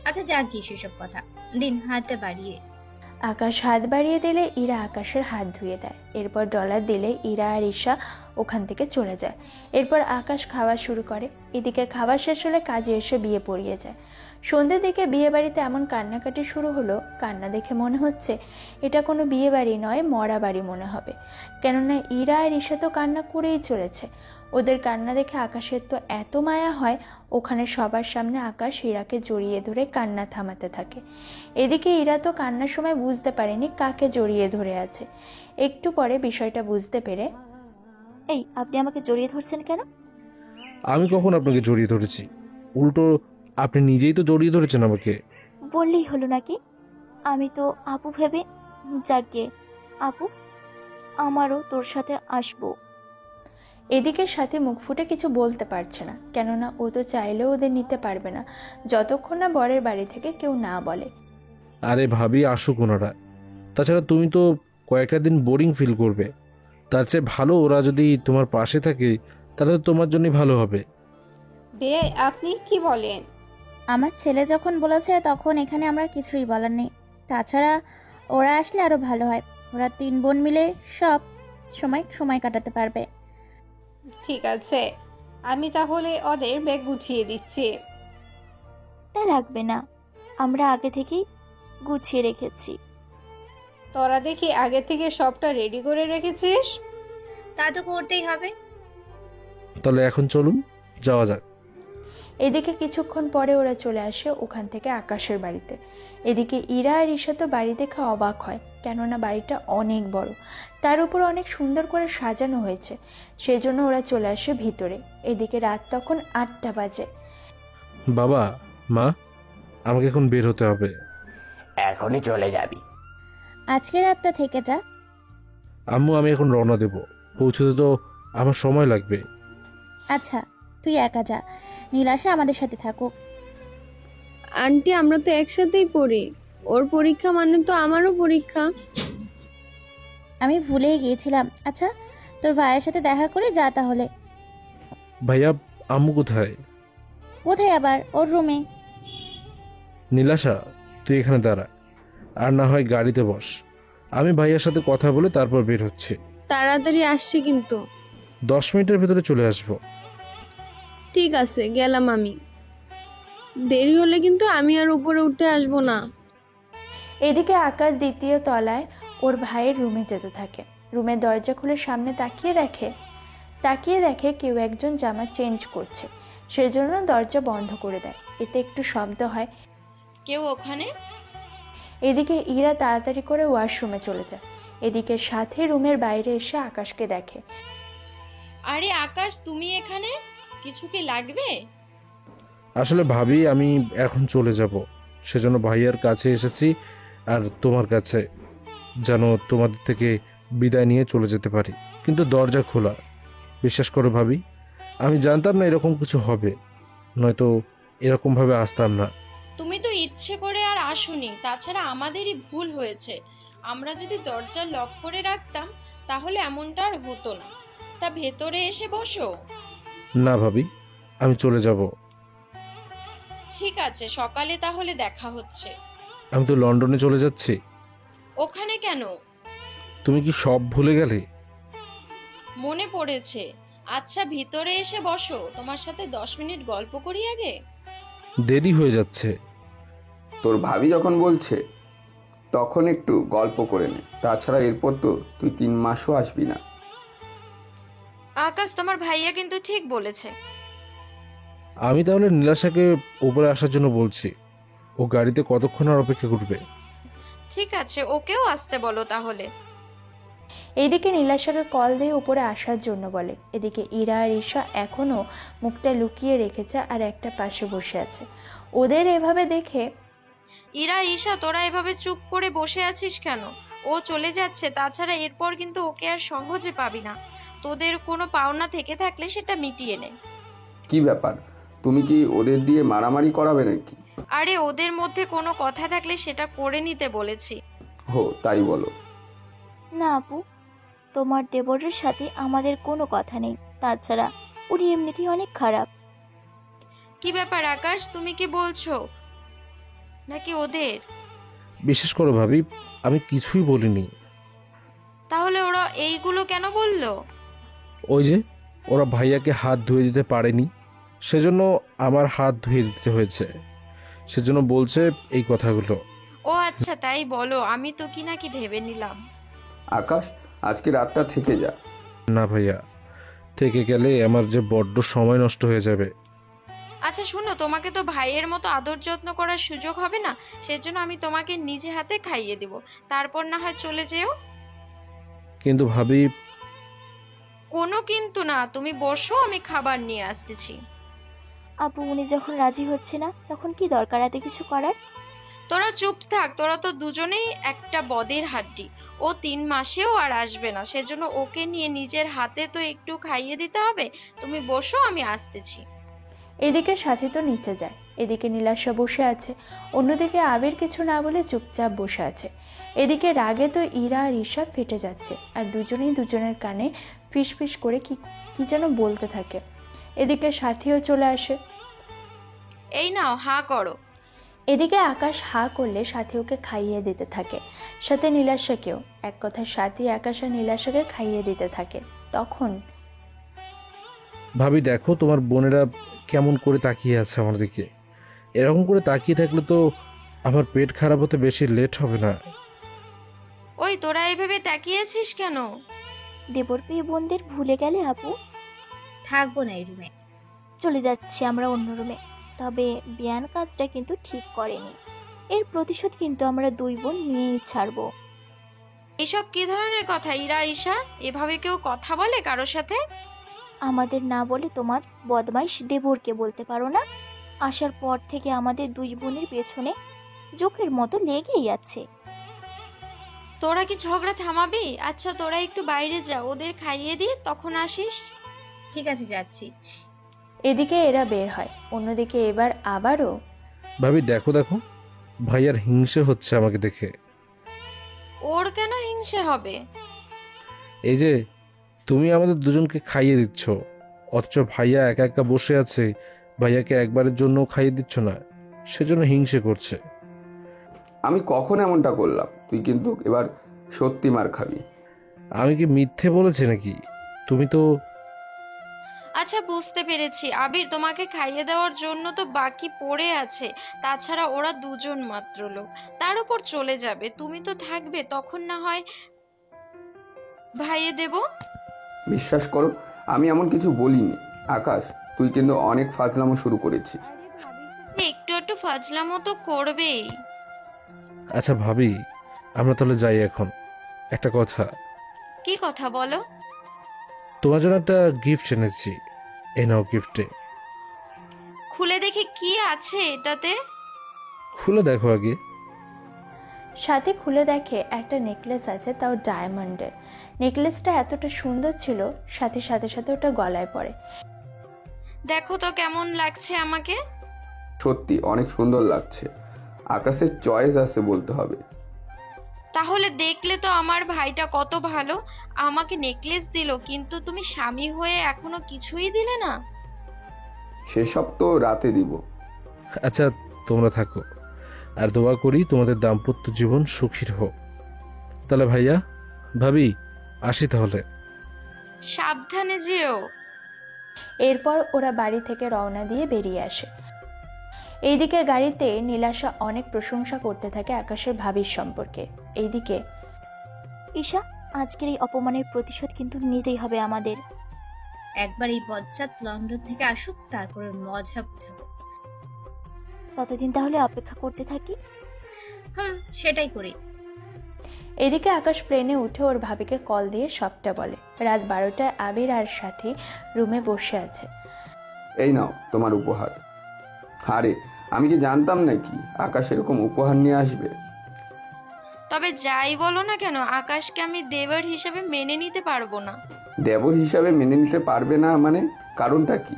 আচ্ছা যাক কি সেসব কথা, দিন হাতটা বাড়িয়ে। আকাশ হাত বাড়িয়ে দিলে ইরা আকাশের হাত ধুয়ে দেয়। এরপর ডলার দিলে ইরা আর ঈশা ওখান থেকে চলে যায়। এরপর আকাশ খাওয়া শুরু করে। এদিকে খাওয়া শেষ হলে কাজে এসে বিয়ে পড়িয়ে যায়। সন্ধ্যের দিকে বিয়ে বাড়িতে এমন কান্নাকাটি শুরু হলো, কান্না দেখে মনে হচ্ছে এটা কোনো বিয়ে বাড়ি নয়, মরা বাড়ি মনে হবে। কেননা ইরা আর ঈশা তো কান্না করেই চলেছে। ওদের কান্না দেখে আকাশের তো এত মায়া হয়, ওখানে সবার সামনে আকাশ ইরাকে জড়িয়ে ধরে কান্না থামাতে থাকে। এদিকে ইরা তো কান্নার সময় বুঝতে পারেনি কাকে জড়িয়ে ধরে আছে। একটু পরে বিষয়টা বুঝতে পেরে, এই আপনি আমাকে জড়িয়ে ধরছেন কেন? আমি কখন আপনাকে জড়িয়ে ধরেছি? উল্টো আপনি নিজেই তো জড়িয়ে ধরেছেন আমাকে। বললেই হলো নাকি? আমি তো আপু ভেবে, যাকে আপু, আমারও তোর সাথে আসবো। এদিকে সাথে মুখ ফুটে কিছু বলতে পারছে না, কেননা ও তো চাইলেও ওদের নিতে পারবে না যতক্ষণ না বরের বাড়ি থেকে কেউ না বলে। আরে ভাবি, আসুক ওনারা। তাছাড়া তুমি তো কয়েকটা দিন বোরিং ফিল করবে। তার চেয়ে ভালো ওরা যদি তোমার পাশে থাকে, তাহলে তো তোমার জন্যই ভালো হবে। বিয়ে আপনি কি বলেন? আমার ছেলে যখন বলেছে তখন এখানে আমরা কিছুই বলার নেই। তাছাড়া ওরা আসলে আরো ভালো হয়। ওরা 3 বোন মিলে সব সময় কাটাতে পারবে। ঠিক আছে, আমি তাহলে ওদের ব্যাগ গুছিয়ে দিচ্ছি। তা লাগবে না, আমরা আগে থেকেই গুছিয়ে রেখেছি। তোরা দেখি আগে থেকে সবটা রেডি করে রেখেছিস। তা তো করতেই হবে। তাহলে এখন চলুন, যাওয়া যাক। এদিকে কিছুক্ষণ পরে ওরা চলে আসে ওখান থেকে আকাশের বাড়িতে। এদিকে ইরা আর ঈশা তো বাড়ি দেখে অবাক হয়, কেননা বাড়িটা অনেক বড়, তার উপর অনেক সুন্দর করে সাজানো হয়েছে। সেজন্য ওরা চলে আসে ভিতরে। এদিকে রাত তখন 8টা বাজে। বাবা, মা, আমাকে এখন বের হতে হবে। এখনই চলে যাবি? আজকে রাতটা থেকে যা। আম্মু, আমি এখন রওনা দেব। পৌঁছতে তো আমার সময় লাগবে। আচ্ছা, তুই একা যা, নীলাশা আমাদের সাথে থাকুক। আন্টি, আমরা তো একসাথেই পড়ি। ওর পরীক্ষা মানে তো আমারও পরীক্ষা। আমি ভুলেই গিয়েছিলাম। আচ্ছা, তোর ভাইয়ের সাথে দেখা করে যা তাহলে। ভাইয়া, আম্মু কোথায়? কোথায় আবার? ওর রুমে। নীলাশা, তুই এখানে দাঁড়া, আর না হয় গাড়িতে বস। আমি ভাইয়ার সাথে কথা বলে তারপর বের হচ্ছি। তাড়াতাড়ি আসছি কিন্তু। 10 মিনিটের ভেতরে চলে আসবো। ঠিক আছে, গেলাম আমি। দেরি হলে কিন্তু আমি আর উপরে উঠতে আসবো না। এদিকে আকাশ 2য় তলায় ওর ভাইয়ের রুমে যেতে থাকে। রুমের দরজা খুলে সামনে তাকিয়ে দেখে কেউ একজন জামা চেঞ্জ করছে। সেজন্য দরজা বন্ধ করে দেয়। এতে একটু শব্দ হয়। কেউ ওখানে? এদিকে ইরা তাড়াতাড়ি করে ওয়াশরুমে চলে যায়। এদিকে সাথে রুমের বাইরে এসে আকাশকে দেখে। আরে আকাশ, তুমি এখানে? কিছু কি লাগবে? আসলে ভাবি, আমি এখন চলে যাব, সেজন্য ভাইয়ার কাছে এসেছি, আর তোমার কাছে, যেন তোমাদের থেকে বিদায় নিয়ে চলে যেতে পারি। কিন্তু দরজা খোলা। বিশ্বাস করো ভাবি, আমি জানতাম না এরকম কিছু হবে, নয়তো এরকমভাবে আসতাম না। তুমি তো ইচ্ছে করে আর আসোনি, তাছাড়া আমাদেরই ভুল হয়েছে। আমরা যদি দরজা লক করে রাখতাম তাহলে এমনটা আর হতো না। তা ভেতরে এসে বসো। না ভাবি, আমি চলে যাব। ঠিক আছে, সকালে তাহলে দেখা হচ্ছে। আমি তো লন্ডনে চলে যাচ্ছি। ওখানে কেন? তুমি কি সব ভুলে গেলে? মনে পড়েছে। আচ্ছা, ভিতরে এসে বসো, তোমার সাথে 10 মিনিট গল্প করি আগে। দেরি হয়ে যাচ্ছে। তোর ভাবি যখন বলছে তখন একটু গল্প করে নে। তাছাড়া এরপর তো তুই 3 মাসও আসবি না। আকাশ, তোমার ভাইয়া কিন্তু ঠিক বলেছে। আমি তাহলে নীলাশাকে উপরে আসার জন্য বলছি। ও গাড়িতে কতক্ষণ আর অপেক্ষা করবে? ঠিক আছে, ওকেও আসতে বলো তাহলে। এইদিকে নীলাশাকে কল দিয়ে উপরে আসার জন্য বলে। এদিকে ইরা আর ঈশা এখনো মুখটা লুকিয়ে রেখেছে আর একটা পাশে বসে আছে। ওদের এভাবে দেখে, ইরা, ঈশা, তোরা এভাবে চুপ করে বসে আছিস কেন? ও চলে যাচ্ছে, তাছাড়া এরপর কিন্তু ওকে আর সহজে পাবি না। তোদের কোনো পাওনা থেকে থাকলে সেটা মিটিয়ে নে। কি ব্যাপার, তুমি কি ওদের দিয়ে মারামারি করাবে নাকি? আরে ওদের মধ্যে কোনো কথা থাকলে সেটা করে নিতে বলেছি। হো, তাই বলো। না আপু, তোমার দেবরের সাথে আমাদের কোনো কথা নেই। তাছাড়া উনি এমনিতেই অনেক খারাপ। কি ব্যাপার আকাশ, তুমি কি বলছো নাকি ওদের? বিশ্বাস করো ভাবি, আমি কিছুই বলিনি। তাহলে ওরা এইগুলো কেন বললো? ওই যে ওরা ভাইয়াকে হাত ধুয়ে দিতে পারেনি, সেজন্য আমার হাত ধুয়ে দিতে হয়েছে। সেজন্য বলছে এই কথাগুলো। ও আচ্ছা, তাই বলো। আমি তো কি নাকি ভেবে নিলাম। আকাশ, আজকে রাতটা থেকে যা। না ভাইয়া, থেকে গেলে আমার যে বড্ড সময় নষ্ট হয়ে যাবে। আচ্ছা শুনো, তোমাকে তো ভাইয়ের মতো আদর যত্ন করার সুযোগ হবে না, সেজন্য আমি তোমাকে নিজে হাতে খাইয়ে দেব, তারপর না হয় চলে যেও। কিন্তু ভাবি। কোনো কিন্তু না, তুমি বসো, আমি খাবার নিয়ে আসতেছি। আপু উনি যখন রাজি হচ্ছে না তখন কি দরকার এত কিছু করার? তোরা চুপ থাক, তোরা তো দুজনেই একটা বদের হাড্ডি। ও 3 মাসেও আর আসবে না, সেজন্য ওকে নিয়ে নিজের হাতে তো একটু খাইয়ে দিতে হবে। তুমি বসো, আমি আসতেছি। এদিকে সাথী তো নিচে যায়, এদিকে নীলাশা বসে আছে, অন্যদিকে আবির কিছু না বলে চুপচাপ বসে আছে। এদিকে রাগে তো ইরা আর ঈশা ফেটে যাচ্ছে, আর দুজনেই দুজনের কানে ফিস ফিস করে কি যেন বলতে থাকে। এদিকে সাথীও চলে আসে। এই নাও, হা করো। এদিকে আকাশ হা করলে সাথী ওকে খাইয়ে দিতে থাকে, সাথে নীলাশাকেও। এক কথায় সাথী আকাশ আর নীলাশাকে খাইয়ে দিতে থাকে। তখন ভাবি দেখো, তোমার বোনেরা কেমন করে তাকিয়ে আছে আমার দিকে। এরকম করে তাকিয়ে থাকলে তো আমার পেট খারাপ হতে বেশি লেট হবে না। ওই তোরা এভাবে তাকিয়েছিস কেন? দেবর পেয়ে বোনদের ভুলে গেলে আপু? থাকবো না এই রুমে। চলে যাচ্ছি আমরা অন্য রুমে। তবে বিয়ান কাজটা কিন্তু ঠিক করেনি, এর প্রতিশোধ কিন্তু আমরা 2 বোন নিয়েই ছাড়বো। এসব কি ধরনের কথা ইরা, ঈশা? এভাবে কেউ কথা বলে কারো সাথে? আমাদের না বলে তোমার বদমাইশ দেবরকে বলতে পারো না? আসার পর থেকে আমাদের 2 বোনের পেছনে জোকের মতো লেগেই আছে। তোরা কি ঝগড়া থামাবি? আচ্ছা তোরা একটু বাইরে যা, ওদের খাইয়ে দিয়ে তখন আসিস। ঠিক আছে, যাচ্ছি। এদিকে এরা বের হয়, অন্যদিকে এবার আবারও ভাবি দেখো দেখো, ভাইয়ার হিংসে হচ্ছে আমাকে দেখে। ওর কেন হিংসে হবে? এই যে তুমি আমাদের দুজনকে খাইয়ে দিচ্ছ, অথচ ভাইয়া একা একা বসে আছে, ভাইয়াকে একবারের জন্য খাইয়ে দিচ্ছ না, সেজন্য হিংসে করছে। আমি কখন এমনটা করলাম? তুই কিন্তু এবার সত্যি মার খাবি। আমি কি মিথ্যে বলেছি নাকি? তুমি তো। আচ্ছা বুঝতে পেরেছি। আবির, তোমাকে খাইয়ে দেওয়ার জন্য তো বাকি পড়ে আছে। তাছাড়া ওরা 2 জন মাত্র লোক, তার উপর চলে যাবে। তুমি তো থাকবে, তখন না হয় ভাইয়ে দেব। বিশ্বাস করো, আমি এমন কিছু বলিনি। আকাশ, তুই কিন্তু অনেক ফাজলামো শুরু করেছিস। একটু একটু ফাজলামো তো করবেই। আচ্ছা ভাবি, আমরা তাহলে যাই এখন। একটা কথা। কি কথা বলো? তোমার জন্য একটা গিফট এনেছি, এই নাও গিফটে। খুলে দেখি কি আছে এটাতে। খুলে দেখো আগে। সাথী খুলে দেখে একটা নেকলেস আছে, তাও ডায়মন্ডের। নেকলেসটা এতটা সুন্দর ছিল, সাথে সাথে সাথে ওটা গলায় পড়ে। দেখো তো কেমন লাগছে আমাকে। সত্যি অনেক সুন্দর লাগছে। আকাশের চয়েস আছে বলতে হবে। তাহলে দেখলে তো আমার ভাইটা কত ভালো, আমাকে নেকলেস দিল, কিন্তু তুমি স্বামী হয়ে এখনো কিছুই দিলে না। সেসব তো রাতে দিব। আচ্ছা তোমরা থাকো, আর দোয়া করি তোমাদের দাম্পত্য জীবন সুখীর হোক। তাহলে ভাইয়া ভাবি আসি তাহলে। সাবধানে যেও। এরপর ওরা বাড়ি থেকে রওনা দিয়ে বেরিয়ে আসে। এইদিকে গাড়িতে নীলাশা অনেক প্রশংসা করতে থাকে আকাশের ভাবির সম্পর্কে। এইদিকে ঈশা, আজকের এই অপমানের প্রতিশোধ কিন্তু নিতেই হবে আমাদের। একবার এই বজ্জাত লন্ডন থেকে আসুক, তারপরে মজা বুঝাবো। ততদিন তাহলে অপেক্ষা করতে থাকি। সেটাই করি। এদিকে আকাশ প্লেনে উঠে ওর ভাবিকে কল দিয়ে সবটা বলে। রাত 12টায় আবির আর সাথী রুমে বসে আছে। এই নাও তোমার উপহার। আরে আমি কি জানতাম নাকি আকাশ এরকম উপহার নিয়ে আসবে? তবে যাই বলো না কেন, আকাশকে আমি দেবর হিসেবে মেনে নিতে পারবো না। দেবর হিসাবে মেনে নিতে পারবে না মানে? কারণটা কি?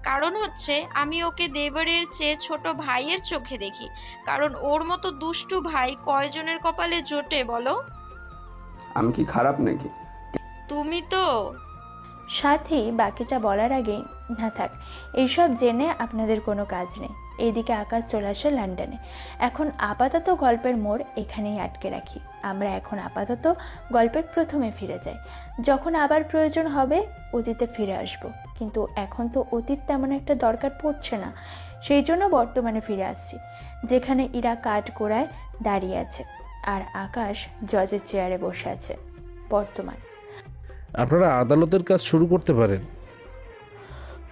কারণ হচ্ছে আমি ওকে দেবরের চেয়ে ছোট ভাইয়ের চোখে দেখি। কারণ ওর মতো দুষ্টু ভাই কয়জনের কপালে জোটে বলো? আমি কি খারাপ নাকি? তুমি তো। সাথী বাকিটা বলার আগে, না থাক, এইসব জেনে আপনাদের কোনো কাজ নেই। এইদিকে আকাশ চলে আসে লন্ডনে। এখন আপাতত গল্পের মোড় এখানেই আটকে রাখি। আমরা এখন আপাতত গল্পের প্রথমে ফিরে যাই। যখন আবার প্রয়োজন হবে অতীতে ফিরে আসব, কিন্তু এখন তো অতীত তেমন একটা দরকার পড়ছে না, সেই জন্য বর্তমানে ফিরে আসছি, যেখানে ইরা কাঠগোড়ায় দাঁড়িয়ে আছে আর আকাশ জজের চেয়ারে বসে আছে। বর্তমান। আপনারা আদালতের কাজ শুরু করতে পারেন।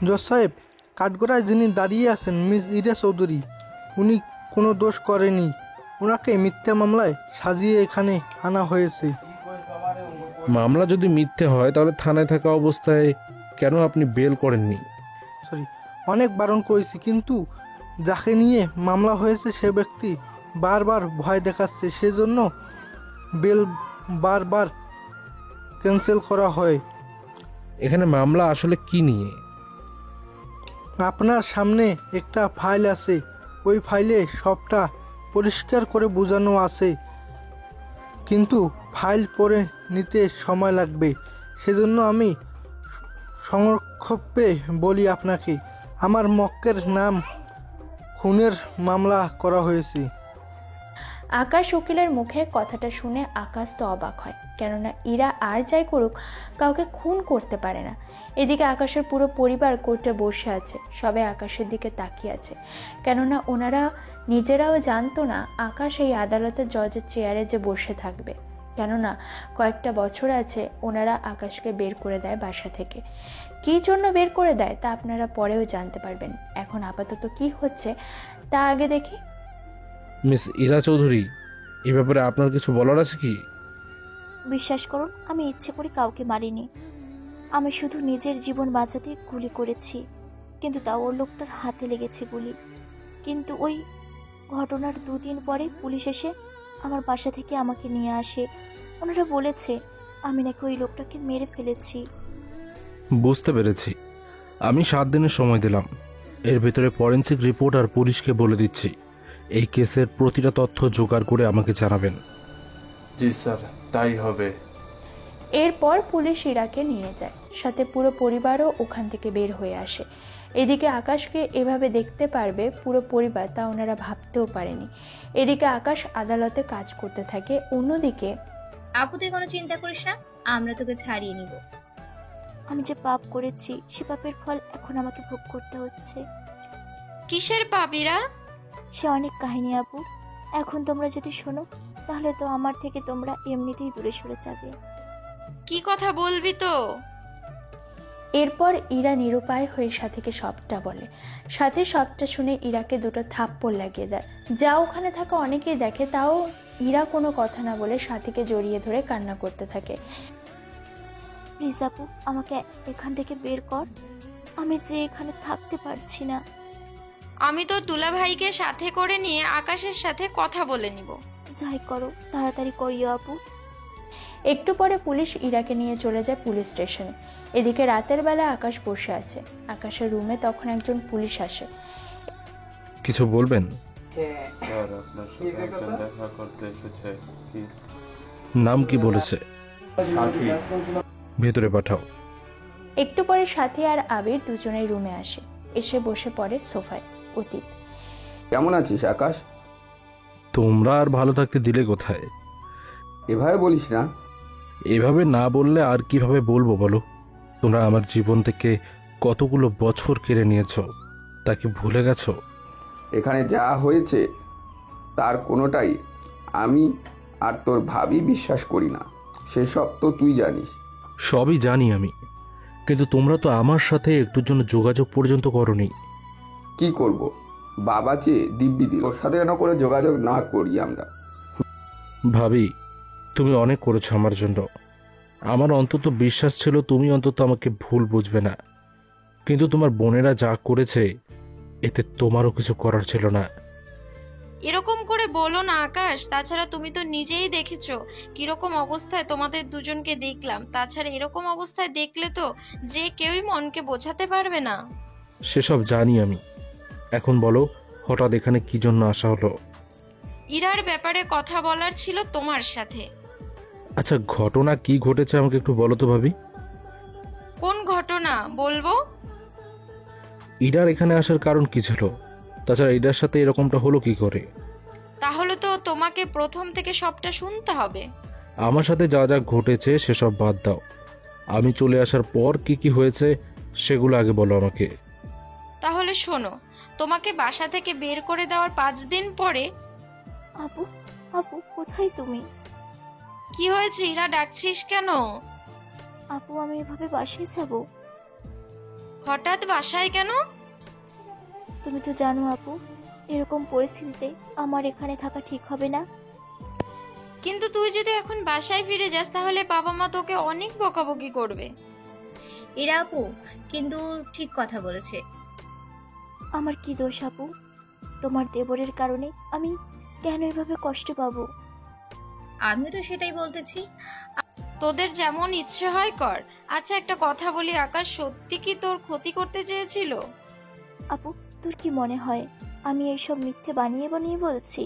জজ সাহেব, কাঠগড়ায় যিনি দাঁড়িয়ে আছেন মিস ইরা চৌধুরী, উনি কোনো দোষ করেনি। ওনাকে মিথ্যা মামলায় সাজিয়ে এখানে আনা হয়েছে। মামলা যদি মিথ্যে হয় তাহলে থানায় থাকা অবস্থায় কেন আপনি বেল করেননি? অনেক বারণ করেছি, কিন্তু যাকে নিয়ে মামলা হয়েছে সে ব্যক্তি বারবার ভয় দেখাচ্ছে, সেজন্য বেল বারবার ক্যান্সেল করা হয়। এখানে মামলা আসলে কি নিয়ে? আপনার সামনে একটা ফাইল আছে, ওই ফাইলে সবটা পরিষ্কার করে বোঝানো আছে, কিন্তু ফাইল পড়ে নিতে সময় লাগবে। সেজন্য আমি সংক্ষেপে বলি আপনাকে, আমার মক্কের নাম খুনের মামলা করা হয়েছে। আকাশ উকিলের মুখে কথাটা শুনে আকাশ তো অবাক হয়, কেননা ইরা আর যাই করুক কাউকে খুন করতে পারে না। এদিকে আকাশের পুরো পরিবার কোর্টে বসে আছে, সবাই আকাশের দিকে তাকিয়ে আছে, কেননা ওনারা নিজেরাও জানতো না আকাশ এই আদালতের জজের চেয়ারে যে বসে থাকবে। কেননা কয়েকটা বছর আছে ওনারা আকাশকে বের করে দেয় বাসা থেকে। কী জন্য বের করে দেয় তা আপনারা পরেও জানতে পারবেন। এখন আপাতত কি হচ্ছে তা আগে দেখি। মিস ইরা চৌধুরী, এই ব্যাপারে আপনার কিছু বলার আছে কি? বিশ্বাস করুন, আমি ইচ্ছে করে কাউকে মারিনি। আমি শুধু নিজের জীবন বাঁচাতে গুলি করেছি, কিন্তু তাও ওর লোকটার হাতে লেগেছে গুলি। কিন্তু ওই ঘটনার 2 দিন পরে পুলিশ এসে আমার বাসা থেকে আমাকে নিয়ে আসে। ওনারা বলেছে আমি নাকি ওই লোকটাকে মেরে ফেলেছি। বুঝতে পেরেছি। আমি 7 দিনের সময় দিলাম, এর ভেতরে ফরেন্সিক রিপোর্ট আর পুলিশকে বলে দিচ্ছি এই কেসের প্রতিটা তথ্য জোগাড় করে আমাকে জানাবেন। জি স্যার, তাই হবে। এরপর পুলিশ ইরাকে নিয়ে যায়, সাথে পুরো পরিবারও ওখান থেকে বের হয়ে আসে। এদিকে আকাশকে এভাবে দেখতে পারবে পুরো পরিবার তা ওনারা ভাবতেও পারেনি। এদিকে আকাশ আদালতে কাজ করতে থাকে, অন্যদিকে আপু তুই কোনো চিন্তা করিস না, আমরা তোকে ছাড়িয়ে নিব। আমি যে পাপ করেছি সে পাপের ফল এখন আমাকে ভোগ করতে হচ্ছে। কিসের পাপিরা? সে অনেক কাহিনী আপু, এখন তোমরা যদি শোনো তাহলে তো আমার থেকে তোমরা এমনিতেই দূরে সরে যাবে। কি কথা বলবি তো? এরপর ইরা নিরুপায় হয়ে সাথীকে সবটা বলে। সাথী সবটা শুনে ইরাকে 2টো থাপ্পড় লাগিয়ে দেয়, যা ওখানে থাকা অনেকেই দেখে। তাও ইরা কোনো কথা না বলে সাথীকে জড়িয়ে ধরে কান্না করতে থাকে। প্লিজ আপু, আমাকে এখান থেকে বের কর, আমি যে এখানে থাকতে পারছি না। আমি তো তুলা ভাইকে সাথে করে নিয়ে আকাশের সাথে কথা বলে নিব। যাই করো তাড়াতাড়ি করিও আপু। একটু পরে পুলিশ ইরাকে নিয়ে চলে যায় পুলিশ স্টেশনে। এদিকে রাতের বেলা আকাশ বসে আছে। আকাশের রুমে তখন একজন পুলিশ আসে। কিছু বলবেন? স্যার, আপনার সাথে একজন দেখা করতে এসেছে। কি নাম কি বলেছে? সাথী। ভেতরে পাঠাও। একটু পরে সাথী আর আবির দুজনেই রুমে আসে, এসে বসে পড়ে সোফায়। অতীত, কেমন আছিস আকাশ? তোমরা আর ভালো থাকতে দিলে কোথায়? এভাবে বলিস না। এভাবে না বললে আর কিভাবে বলবো বলো? তোমরা আমার জীবন থেকে কতগুলো বছর কেড়ে নিয়েছো, তাকে ভুলে গেছো? এখানে যা হয়েছে তার কোনোটাই আমি আর তোর ভাবি বিশ্বাস করি না, সেসব তো তুই জানিস। সবই জানি আমি, কিন্তু তোমরা তো আমার সাথে একটুর জন্য যোগাযোগ পর্যন্ত করোনি। কি করব, বাবা চেয়ে দিব্যি দিল, ওর সাথে যেন করে যোগাযোগ না করি আমরা। ভাবি, তুমি অনেক করেছো আমার জন্য। আমার অন্তত বিশ্বাস ছিল তুমি অন্তত আমাকে ভুল বুঝবে না, কিন্তু তোমার বোনেরা যা করেছে এতে তোমারও কিছু করার ছিল না। এরকম করে বলো না আকাশ, তাছাড়া তুমি তো নিজেই দেখেছো কিরকম অবস্থায় তোমাদের দুজনকে দেখলাম। তাছাড়া এরকম অবস্থায় দেখলে তো যে কেউই মনকে বোঝাতে পারবে না। সেসব জানি আমি। এখন বলো, হঠাৎ এখানে কি জন্য আসা হলো? ইরার ব্যাপারে কথা বলার ছিল তোমার সাথে। আচ্ছা, ঘটনা কি ঘটেছে আমাকে একটু বলো তো ভাবি। কোন ঘটনা বলবো? ইরার এখানে আসার কারণ কি ছিল? তাছাড়া ইরার সাথে এরকমটা হলো কি করে? তাহলে তো তোমাকে প্রথম থেকে সবটা শুনতে হবে। আমার সাথে যা যা ঘটেছে সেসব বাদ দাও। আমি চলে আসার পর কি কি হয়েছে সেগুলো আগে বলো আমাকে। তাহলে শোনো, তোমাকে বাসা থেকে বের করে দেওয়ার 5 দিন পরে। আপু, আপু কোথায় তুমি? কি হয়েছে ইরা, ডাকছিস কেন? আপু আমি এভাবে বাসায় যাব? হঠাৎ বাসায় কেন? তুমি তো জানো আপু, এরকম পরিস্থিতিতে আমার এখানে থাকা ঠিক হবে না। কিন্তু তুই যদি এখন বাসায় ফিরে যাস তাহলে বাবা মা তোকে অনেক বকাবকি করবে। ইরা আপু কিন্তু ঠিক কথা বলেছে। আমার কি দোষ আপু? তোমার দেবরের কারণে আমি কেন এভাবে কষ্ট পাবো? আমি তো সেটাই বলতেছি। তোদের যেমন ইচ্ছে হয় কর। আচ্ছা একটা কথা বলি, আকাশ সত্যি কি তোর ক্ষতি করতে চেয়েছিল? আপু তোর কি মনে হয় আমি এইসব মিথ্যে বানিয়ে বানিয়ে বলছি?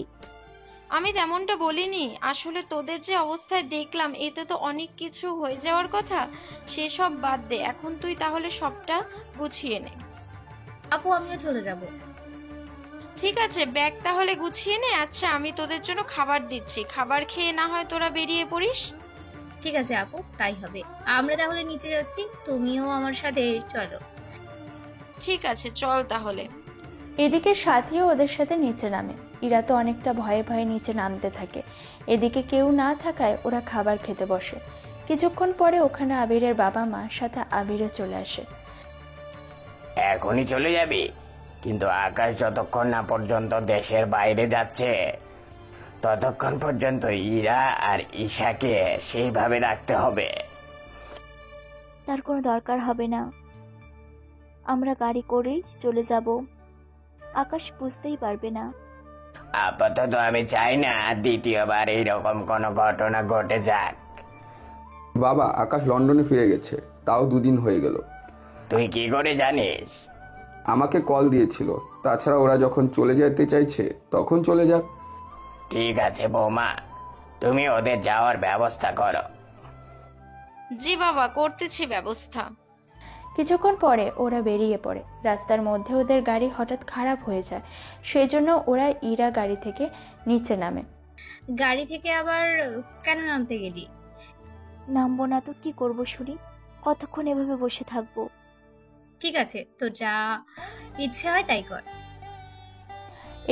আমি তেমনটা বলিনি। আসলে তোদের যে অবস্থায় দেখলাম এতে তো অনেক কিছু হয়ে যাওয়ার কথা। সেসব বাদ দে, এখন তুই তাহলে সবটা গুছিয়ে নে। আপু আমিও চলে যাব। ঠিক আছে, ব্যাগ তাহলে গুছিয়ে নে। আচ্ছা আমি তোদের জন্য খাবার দিচ্ছি, খাবার খেয়ে না হয় তোরা বেরিয়ে পড়িস। ঠিক আছে আপু, তাই হবে। আমরা তাহলে নিচে যাচ্ছি, তুমিও আমার সাথে চলো। ঠিক আছে চল তাহলে। এদিকে সাথীও ওদের সাথে নিচে নামে। ইরা তো অনেকটা ভয়ে ভয়ে নিচে নামতে থাকে। এদিকে কেউ না থাকায় ওরা খাবার খেতে বসে। কিছুক্ষণ পরে ওখানে আবিরের বাবা মা সাথে আবিরও চলে আসে। এখনই চলে যাবি? কিন্তু আকাশ যতক্ষণ না পর্যন্ত দেশের বাইরে যাচ্ছে ততক্ষণ পর্যন্ত ইরা আর ঈশাকে সেইভাবে রাখতে হবে। তার কোনো দরকার হবে না, আমরা গাড়ি করেই চলে যাব। আকাশ বুঝতেই পারবে না। আপাতত আমি চাই না দ্বিতীয়বার এইরকম কোনো ঘটনা ঘটে যাক। বাবা, আকাশ লন্ডনে ফিরে গেছে, তাও 2 দিন হয়ে গেল। তুই কি করে জানিস? আমাকে কল দিয়েছিল। তাছাড়া ওরা যখন চলে যেতে চাইছে তখন চলে যাক। ঠিক আছে বৌমা, তুমি ওদের যাওয়ার ব্যবস্থা করো। জি বাবা, করতেছি ব্যবস্থা। কিছুক্ষণ পরে ওরা বেরিয়ে পড়ে। রাস্তার মধ্যে ওদের গাড়ি হঠাৎ খারাপ হয়ে যায়, সেই জন্য ওরা ইরা গাড়ি থেকে নিচে নামে। গাড়ি থেকে আবার কেন নামতে গেলি? নামবো না তো কি করব শুনি? কতক্ষণ এভাবে বসে থাকবো? ঠিক আছে, তো যা ইচ্ছে হয় তাই কর।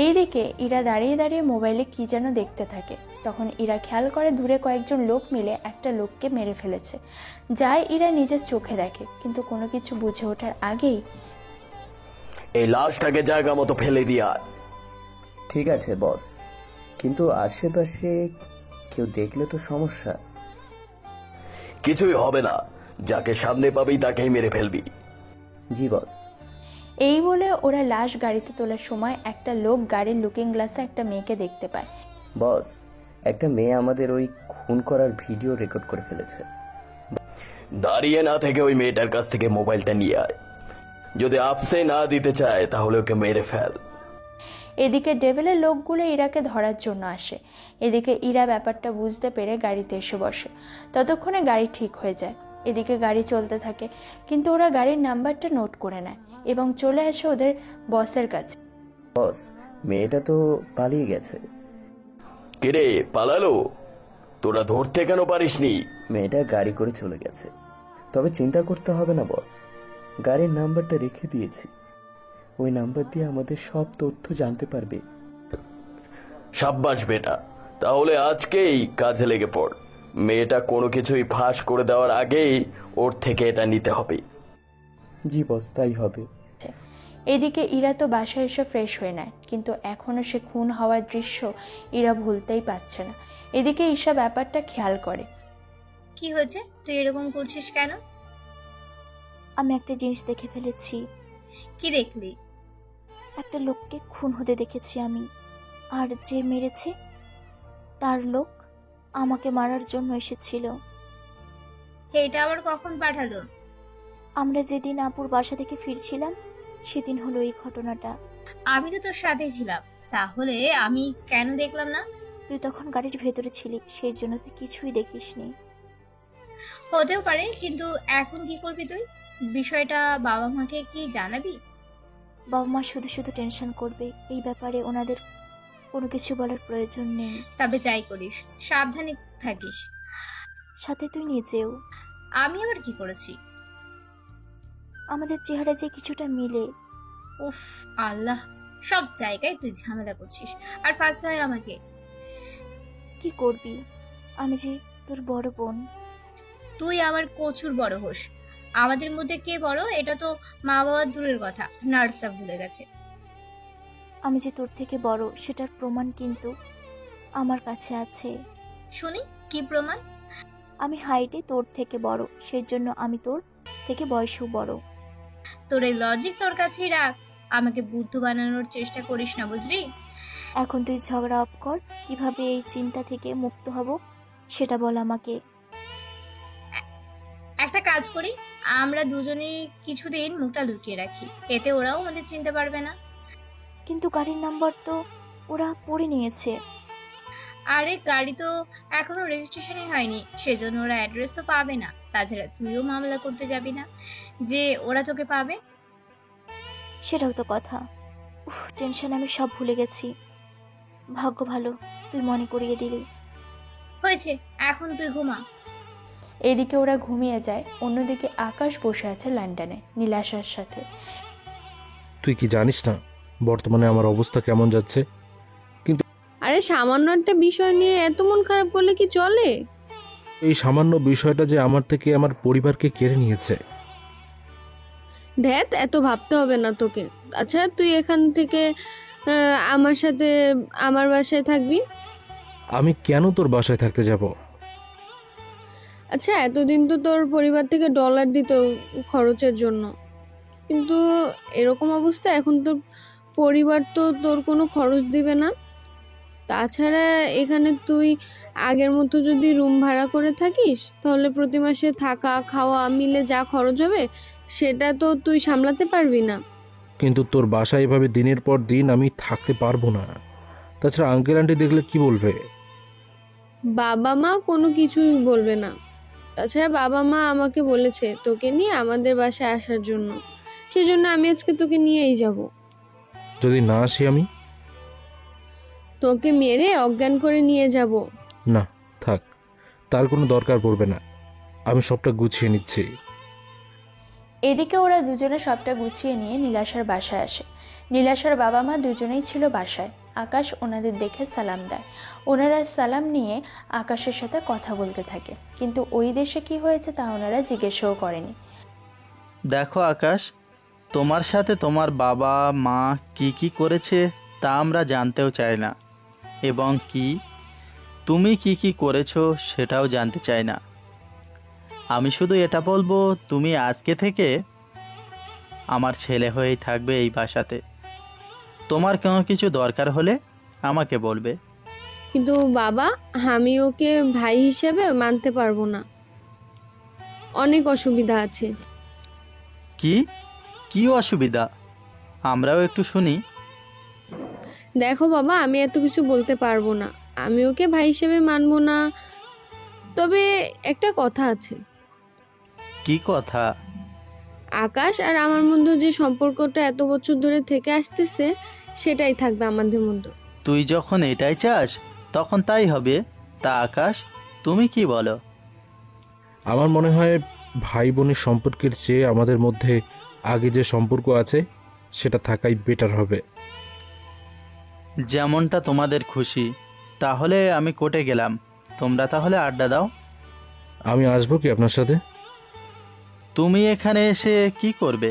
এইদিকে ইরা দাঁড়িয়ে দাঁড়িয়ে মোবাইলে কি যেন দেখতে থাকে। তখন ইরা খেয়াল করে দূরে কয়েকজন লোক মিলে একটা লোককে মেরে ফেলেছে। যাই ইরা নিজের চোখে দেখে, কিন্তু কোনো কিছু বুঝে ওঠার আগেই এই লাশটাকে জায়গা মতো ফেলে দিয়া। ঠিক আছে বস, কিন্তু আশেপাশে কেউ দেখলে তো সমস্যা। কিছুই হবে না, যাকে সামনে পাবি তাকেই মেরে ফেলবি। জি বস। এই বলে ওরা লাশ গাড়িতে তোলার সময় একটা লোক গাড়ির লুকিং গ্লাসে একটা মেয়েকে দেখতে পায়। বস, একটা মেয়ে আমাদের ওই খুন করার ভিডিও রেকর্ড করে ফেলেছে। দাঁড়িয়ে না থেকে ওই মেয়েটার কাছ থেকে মোবাইলটা নিয়ে আয়। যদি আপসে না দিতে চায় তাহলে ওকে মেরে ফেল। এদিকে ডেভিলের লোকগুলো ইরাকে ধরার জন্য আসে। এদিকে ইরা ব্যাপারটা বুঝতে পেরে গাড়িতে এসে বসে। ততক্ষণে গাড়ি ঠিক হয়ে যায়। এদিকে গাড়ি চলতে থাকে, কিন্তু ওরা গাড়ির নাম্বারটা নোট করে নেয় এবং চলে আসে ওদের বসের কাছে। বস, মেয়েটা তো পালিয়ে গেছে। কিরে, পালালো? তোরা ধরতে কেন পারিসনি? মেয়েটা গাড়ি করে চলে গেছে। তবে চিন্তা করতে হবে না বস, গাড়ির নাম্বারটা রেখে দিয়েছি। ওই নাম্বার দিয়ে আমাদের সব তথ্য জানতে পারবে। সাব্বাস বেটা, তাহলে আজকেই কাজে লেগে পড়। মেয়েটা কোনো কিছুই ফাঁস করে দেওয়ার আগেই ওর থেকে এটা নিতে হবে। জি বস, তাই হবে। এদিকে ইরা তো বাসায় এসে ফ্রেশ হয়ে নেয়, কিন্তু এখনো সে খুন হওয়ার দৃশ্য ইরা ভুলতেই পারছে না। এদিকে ঈশা ব্যাপারটা খেয়াল করে। কি হয়েছে, তুই এরকম করছিস কেন? আমি একটা জিনিস দেখে ফেলেছি। কি দেখলি? একটা লোককে খুন হতে দেখেছি আমি, আর যে মেরেছে তার লোক আমাকে মারার জন্য এসেছিল। এটা আবার কখন পাঠালো? আমরা যেদিন আপুর বাসা থেকে ফিরছিলাম সেদিন হলো এই ঘটনাটা। আমি তো তোর সাথে ছিলাম, তাহলে আমি কেন দেখলাম না? তুই তখন গাড়ির ভেতরে ছিলি, সেই জন্য তুই কিছুই দেখিসনি। হতেও পারে, কিন্তু এখন কি করবি তুই? বিষয়টা বাবা মাকে কি জানাবি? বাবা মা শুধু শুধু টেনশন করবে, এই ব্যাপারে ওনাদের কোনো কিছু বলার প্রয়োজন নেই। তবে যাই করিস সাবধানে থাকিস। সাথে তুই নিজেও। আমি আবার কি করেছি? আমাদের চেহারা যে কিছুটা মিলে। উফ আল্লাহ, সব জায়গায় তুই ঝামেলা করছিস আর ফার্স্ট হয় আমাকে। কি করবি, আমি যে তোর বড় বোন। তুই আমার কচুর বড় হোস। আমাদের মধ্যে কে বড় এটা তো মা বাবার দূরের কথা, নার্সরা ভুলে গেছে। আমি যে তোর থেকে বড় সেটার প্রমাণ কিন্তু আমার কাছে আছে। শুনি কি প্রমাণ? আমি হাইটে তোর থেকে বড়, সেই জন্য আমি তোর থেকে বয়সেও বড়। তোর এই লজিক তোর কাছেই রাখ, আমাকে বুদ্ধ বানানোর চেষ্টা করিস না, বুঝলি? এখন তুই ঝগড়া অফ কর, কিভাবে এই চিন্তা থেকে মুক্ত হব সেটা বল আমাকে। একটা কাজ করি, আমরা দুজনেই কিছুদিন মুখটা লুকিয়ে রাখি, এতে ওরাও আমাদের চিনতে পারবে না। কিন্তু গাড়ির নাম্বার তো ওরা পড়ে নিয়েছে। আরে গাড়ি তো এখনো রেজিস্ট্রেশনই হয়নি, সেজন্য ওরা অ্যাড্রেস তো পাবে না। তাছাড়া তুইও মামলা করতে যাবি না যে ওরা তোকে পাবে। সেটাও তো কথা। টেনশন আমি সব ভুলে গেছি। ভাগ্য ভালো তুই মনে করিয়ে দিলি। হয়েছে, এখন তুই ঘুমা। এদিকে ওরা ঘুমিয়ে যায়, অন্যদিকে আকাশ বসে আছে লন্ডনে নীলাশার সাথে। তুই কি জানিস না বর্তমানে আমার অবস্থা কেমন যাচ্ছে? আরে সামান্য একটা বিষয় নিয়ে এত মন খারাপ করলে কি চলে? এই সামান্য বিষয়টা যে আমার থেকে আমার পরিবারকে কেড়ে নিয়েছে। ধ্যাত, এত ভাবতে হবে না তোকে। আচ্ছা তুই এখান থেকে আমার সাথে আমার বাসায় থাকবি। আমি কেন তোর বাসায় থাকতে যাব? আচ্ছা এতদিন তো তোর পরিবার থেকে ডলার দিত খরচের জন্য, কিন্তু এরকম অবস্থা এখন তোর পরিবার তো তোর কোনো খরচ দিবে না। তাছাড়া এখানে তুই আগের মতো যদি রুম ভাড়া করে থাকিস তাহলে প্রতি মাসে থাকা খাওয়া মিলে যা খরচ হবে সেটা তো তুই সামলাতে পারবি না। কিন্তু তোর বাসায় এভাবে দিনের পর দিন আমি থাকতে পারবো না। তাছাড়া আঙ্কেল আন্টি দেখলে কি বলবে? বাবা মা কোনো কিছুই বলবে না। তাছাড়া বাবা মা আমাকে বলেছে তোকে নিয়ে আমাদের বাসায় আসার জন্য, সেজন্য আমি আজকে তোকে নিয়েই যাব। যদি না আসি আমি? তোকে মেরে অজ্ঞান করে নিয়ে যাব। না থাক, তার কোনো দরকার পড়বে না, আমি সবটা গুছিয়ে নিচ্ছি। এদিকে ওরা দুজনে সবটা গুছিয়ে নিয়ে নীলাশার বাসায় আসে। নীলাশার বাবা মা দুজনেই ছিল বাসায়। আকাশ ওনাদের দেখে সালাম দেয়। ওনারা সালাম নিয়ে আকাশের সাথে কথা বলতে থাকে, কিন্তু ওই দেশে কি হয়েছে তা ওনারা জিজ্ঞেসও করেনি। দেখো আকাশ, তোমার সাথে তোমার বাবা মা কি কি করেছে তা আমরা জানতেও চাই না, এবং তুমি কি করেছো সেটাও জানতে চাই না। আমি শুধু এটা বলবো, তুমি আজকে থেকে আমার ছেলে হয়েই থাকবে এই বাসাতে। তোমার কোনো কিছু দরকার হলে আমাকে বলবে। কিন্তু বাবা, আমি ওকে ভাই হিসেবে মানতে পারবো না, অনেক অসুবিধা আছে। কি অসুবিধা? আমরাও একটু শুনি। দেখো বাবা, আমি এত কিছু বলতে পারবো না। আমি ওকে ভাই হিসেবে মানবো না, তবে একটা কথা আছে। কি কথা? আকাশ আর আমার মধ্যে যে সম্পর্কটা এত বছর ধরে থেকে আসতেছে সেটাই থাকবে আমাদের মধ্যে। তুই যখন এটাই চাস তখন তাই হবে। তা আকাশ, তুমি কি বলো? আমার মনে হয় ভাই বোনের সম্পর্কের চেয়ে আমাদের মধ্যে আগে যে সম্পর্ক আছে সেটা থাকাই বেটার হবে। যেমনটা তোমাদের খুশি। তাহলে আমি কোর্টে গেলাম, তোমরা তাহলে আড্ডা দাও। আমি আসবো কি আপনার সাথে? তুমি এখানে এসে কি করবে?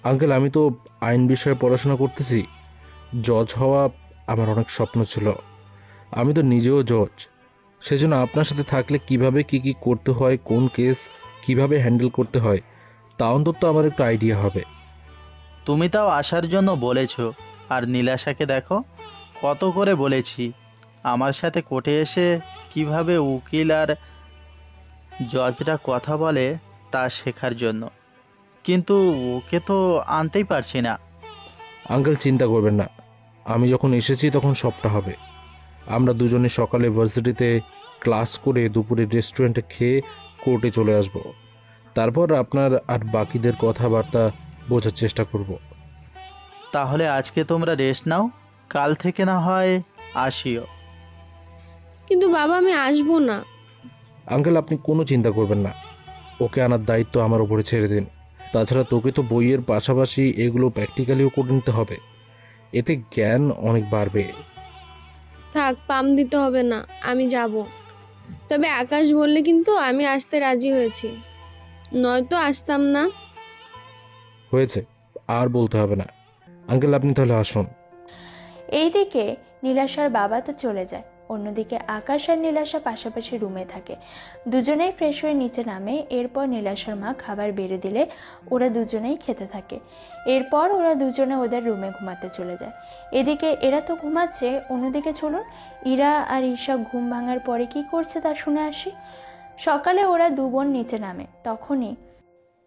আঙ্কেল, আমি তো আইন বিষয়ে পড়াশোনা করতেছি। জজ হওয়া আমার অনেক স্বপ্ন ছিল। আমি তো নিজেও জজ, সেজন্য আপনার সাথে থাকলে কিভাবে কি করতে হয়, কোন কেস কিভাবে হ্যান্ডেল করতে হয় তা অন্তত আমার একটু আইডিয়া হবে। তুমি তাও আসার জন্য বলেছো, আর নীলাশাকে দেখো, কত করে বলেছি আমার সাথে কোর্টে এসে কিভাবে উকিল আর জজরা কথা বলে তা শেখার জন্য, কিন্তু ওকে তো আনতেই পারছি না। আঙ্কেল চিন্তা করবেন না, আমি যখন এসেছি তখন সবটা হবে। আমরা দুজনে সকালে ভার্সিটিতে ক্লাস করে দুপুরে রেস্টুরেন্টে খেয়ে কোর্টে চলে আসব। তারপর আপনার আর বাকিদের কথাবার্তা বোঝার চেষ্টা করব। তাহলে আজকে তোমরা রেস্ট নাও, কাল থেকে না হয় আসিও। কিন্তু বাবা আমি আসবো না। আঙ্কেল, আপনি কোনো চিন্তা করবেন না, ওকে আনার দায়িত্ব আমার উপরে ছেড়ে দিন। তাছাড়া তোকে তো বইয়ের পাশাপাশি এগুলো প্র্যাকটিক্যালিও করে নিতে হবে, এতে জ্ঞান অনেক বাড়বে। থাক, পাম দিতে হবে না, আমি যাব। তবে আকাশ বললে কিন্তু আমি আসতে রাজি হয়েছি, নয়তো আসতাম না। হয়েছে, আর বলতে হবে না। আঙ্কেল, আপনি তাহলে আসুন। এইদিকে নীলাশার বাবা তো চলে যায়, অন্যদিকে আকাশ আর নীলাশা পাশাপাশি রুমে থাকে। দুজনেই ফ্রেশ হয়ে নিচে নামে। এরপর নীলাশার মা খাবার বেড়ে দিলে ওরা দুজনেই খেতে থাকে। এরপর ওরা দুজনে ওদের রুমে ঘুমাতে চলে যায়। এদিকে এরা তো ঘুমাচ্ছে, অন্যদিকে চলুন ইরা আর ঈশা ঘুম ভাঙার পরে কি করছে তা শুনে আসি। সকালে ওরা দু বোন নিচে নামে, তখনই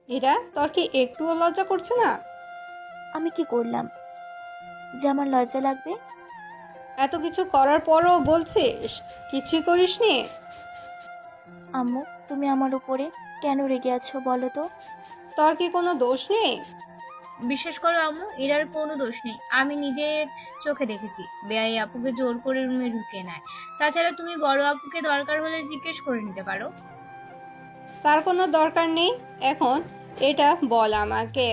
এরা তোর কি একটুও লজ্জা করছে না? আমি কি করলাম যে আমার লজ্জা লাগবে? এত কিছু করার পরও বলছিস কিছুই করিসনি? আম্মু, তুমি আমার উপরে কেন রেগে আছো বলো তো? তোর কি কোনো দোষ নেই? বিশ্বাস করো আম্মু, এরার কোনো দোষ নেই। আমি নিজের চোখে দেখেছি বেয়াই আপুকে জোর করে রুমে ঢুকে নেয়। তাছাড়া তুমি বড় আপুকে দরকার হলে জিজ্ঞেস করে নিতে পারো। তার কোনো দরকার নেই এখন, এটা বল আমাকে।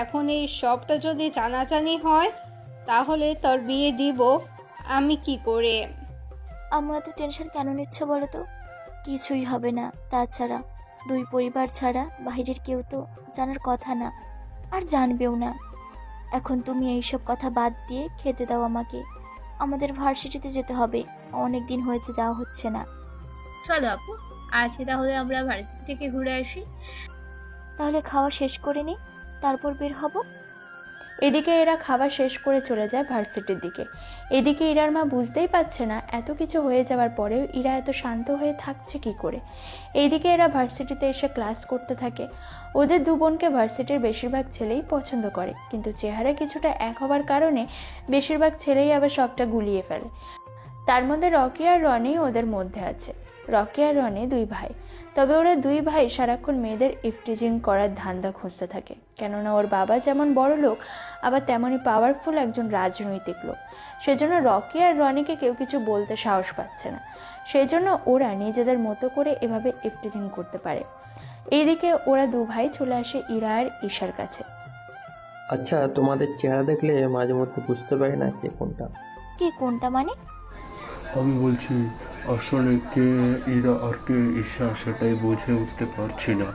এখন এই সবটা যদি জানাজানি হয় তাহলে তোর বিয়ে দিব আমি কি করে? আম্মু, এত টেনশন কেন নিচ্ছ বলো তো? কিছুই হবে না। তাছাড়া দুই পরিবার ছাড়া বাইরের কেউ তো জানার কথা না, আর জানবেও না। এখন তুমি এইসব কথা বাদ দিয়ে খেতে দাও আমাকে। আমাদের ভার্সিটিতে যেতে হবে, অনেক দিন হয়েছে যাওয়া হচ্ছে না। চলো আপু, আজকে তাহলে আমরা ভার্সিটি থেকে ঘুরে আসি। তাহলে খাওয়া শেষ করে নিই, তারপর বের হব। এদিকে এরা খাবার শেষ করে চলে যায় ভার্সিটির দিকে। এদিকে ইরার মা বুঝতেই পারছে না এত কিছু হয়ে যাওয়ার পরেও ইরা এত শান্ত হয়ে থাকছে কি করে। এইদিকে এরা ভার্সিটিতে এসে ক্লাস করতে থাকে। ওদের দু বোনকে ভার্সিটির বেশিরভাগ ছেলেই পছন্দ করে, কিন্তু চেহারা কিছুটা এক হবার কারণে বেশিরভাগ ছেলেই আবার সবটা গুলিয়ে ফেলে। তার মধ্যে রকি আর রনি ওদের মধ্যে আছে। রকি আর রনি দুই ভাই, তবে ওরা দুই ভাই সারাক্ষণ মেয়েদের ইফটিজিং করার ধান্দা খুঁজতে থাকে। কেননা ওর বাবা যেমন বড় লোক, আবার তেমনই পাওয়ারফুল একজন রাজনৈতিক লোক। সেজন্য রকি আর রনিকে কেউ কিছু বলতে সাহস পাচ্ছে না। সেই জন্য ওরা নিজেদের মতো করে এভাবে ইফটিজিং করতে পারে। এইদিকে ওরা দু ভাই চলে আসে ইরা আর ঈশার কাছে। আচ্ছা, তোমাদের চেহারা দেখলে মাঝে মধ্যে বুঝতে পারি না কে কোনটা। কে কোনটা মানে? আমি বলছি আসলে কে ইরা আর কে ঈশা সেটাই বুঝে উঠতে পারছি না।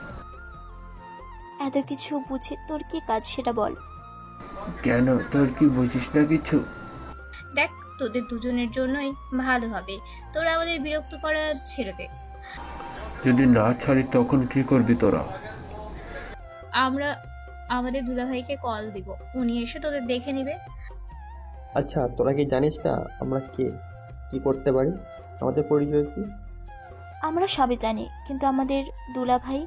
এত কিছু বুঝে তোর কি কাজ সেটা বল। কেন, তোর কি বুঝিস না কিছু? দেখ, তোদের দুজনের জন্যই ভালো হবে তোরা আমাদের বিরক্ত করা ছেড়ে দে। যদি না ছাড়ি তখন কি করবি তোরা? আমরা আমাদের দুলাভাইকে কল দিব, উনি এসে তোদের দেখে নেবে। আচ্ছা, তোরা কি জানিস না আমরা কে, কি করতে পারি, আমাদের পরিচয় কি? আমরা সবই জানি, কিন্তু আমাদের দুলাভাই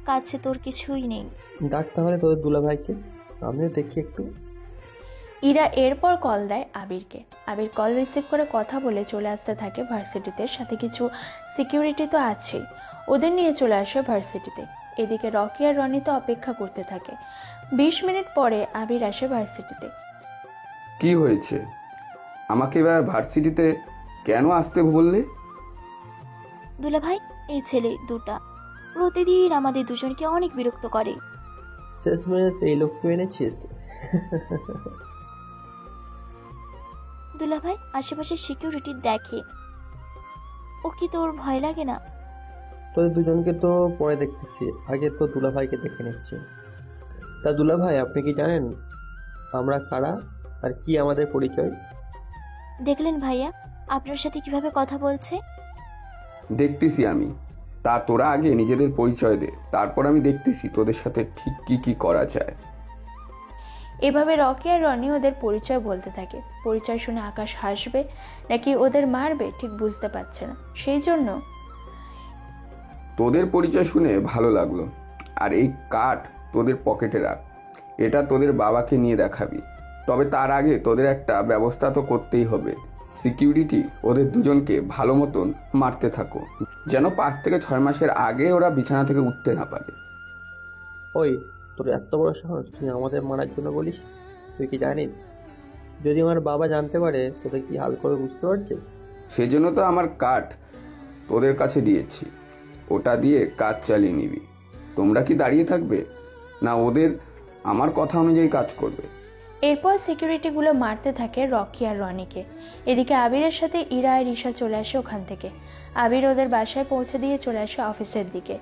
কাছে তোর কিছুই নেই। ডাক তাহলে তোদের দুলাভাইকে, আমিও দেখি একটু। ইরা এরপর কল দেয় আবিরকে। আবির কল রিসিভ করে কথা বলে চলে আসতে থাকে ভার্সিটিতে। সাথে কিছু সিকিউরিটি তো আছেই, ওদের নিয়ে চলে আসে ভার্সিটিতে। এদিকে রকি আর রনি তো অপেক্ষা করতে থাকে। 20 মিনিট পরে আবির আসে ভার্সিটিতে। কি হয়েছে? আমাকে এবার ভার্সিটিতে কেন আসতে বললে? দুলাভাই, এই ছেলে দুটা প্রতিদিন আমাদের দুজনকে অনেক বিরক্ত করে। শেষমেশ এই লোককে এনেছিস? দুলাভাই, আশেপাশে সিকিউরিটি দেখে, ও কি তোর ভয় লাগে না? তোদের দুজনকে তো পরে দেখতেছি, আগে তো দুলাভাইকে দেখে নিচ্ছি। তা দুলাভাই, আপনি কি জানেন আমরা কারা আর কি আমাদের পরিচয়? দেখলেন ভাইয়া আপনার সাথে কিভাবে কথা বলছে? দেখতেছি আমি। তা তোরা আগে নিজেদের পরিচয় দে, তারপর আমি দেখতেছি তোদের সাথে ঠিক কি কি করা যায়। এভাবে রকি আর রনি ওদের পরিচয় বলতে থাকে। পরিচয় শুনে আকাশ হাসবে নাকি ওদের মারবে ঠিক বুঝতে পারছে না। সেই জন্য তোদের পরিচয় শুনে ভালো লাগলো। আর এই কার্ড তোদের পকেটে রাখ, এটা তোদের বাবাকে নিয়ে দেখাবি। তবে তার আগে তোদের একটা ব্যবস্থা তো করতেই হবে। সিকিউরিটি ওদের দুজনকে ভালো মতন মারতে থাকো, যেন 5 থেকে 6 মাসের আগে ওরা বিছানা থেকে উঠতে না পারে। ওই, তোর এত বড় সাহস তুই আমাদের মারার জন্য বলিস? তুই কি জানিস যদি আমার বাবা জানতে পারে তোদের কি হাল করে, বুঝতে পারছিস? সেজন্য তো আমার কাঠ তোদের কাছে দিয়েছি, ওটা দিয়ে কাজ চালিয়ে নিবি। তোমরা কি দাঁড়িয়ে থাকবে, না ওদের আমার কথা অনুযায়ী কাজ করবে? এরপর সিকিউরিটিগুলো মারতে থাকে রকি আর রনিকে। এদিকে আবিরের সাথে ইরা আর ঈশা চলে আসে ওখান থেকে। আবির ওদের বাসায় পৌঁছে দিয়ে চলে আসে অফিসের দিকে।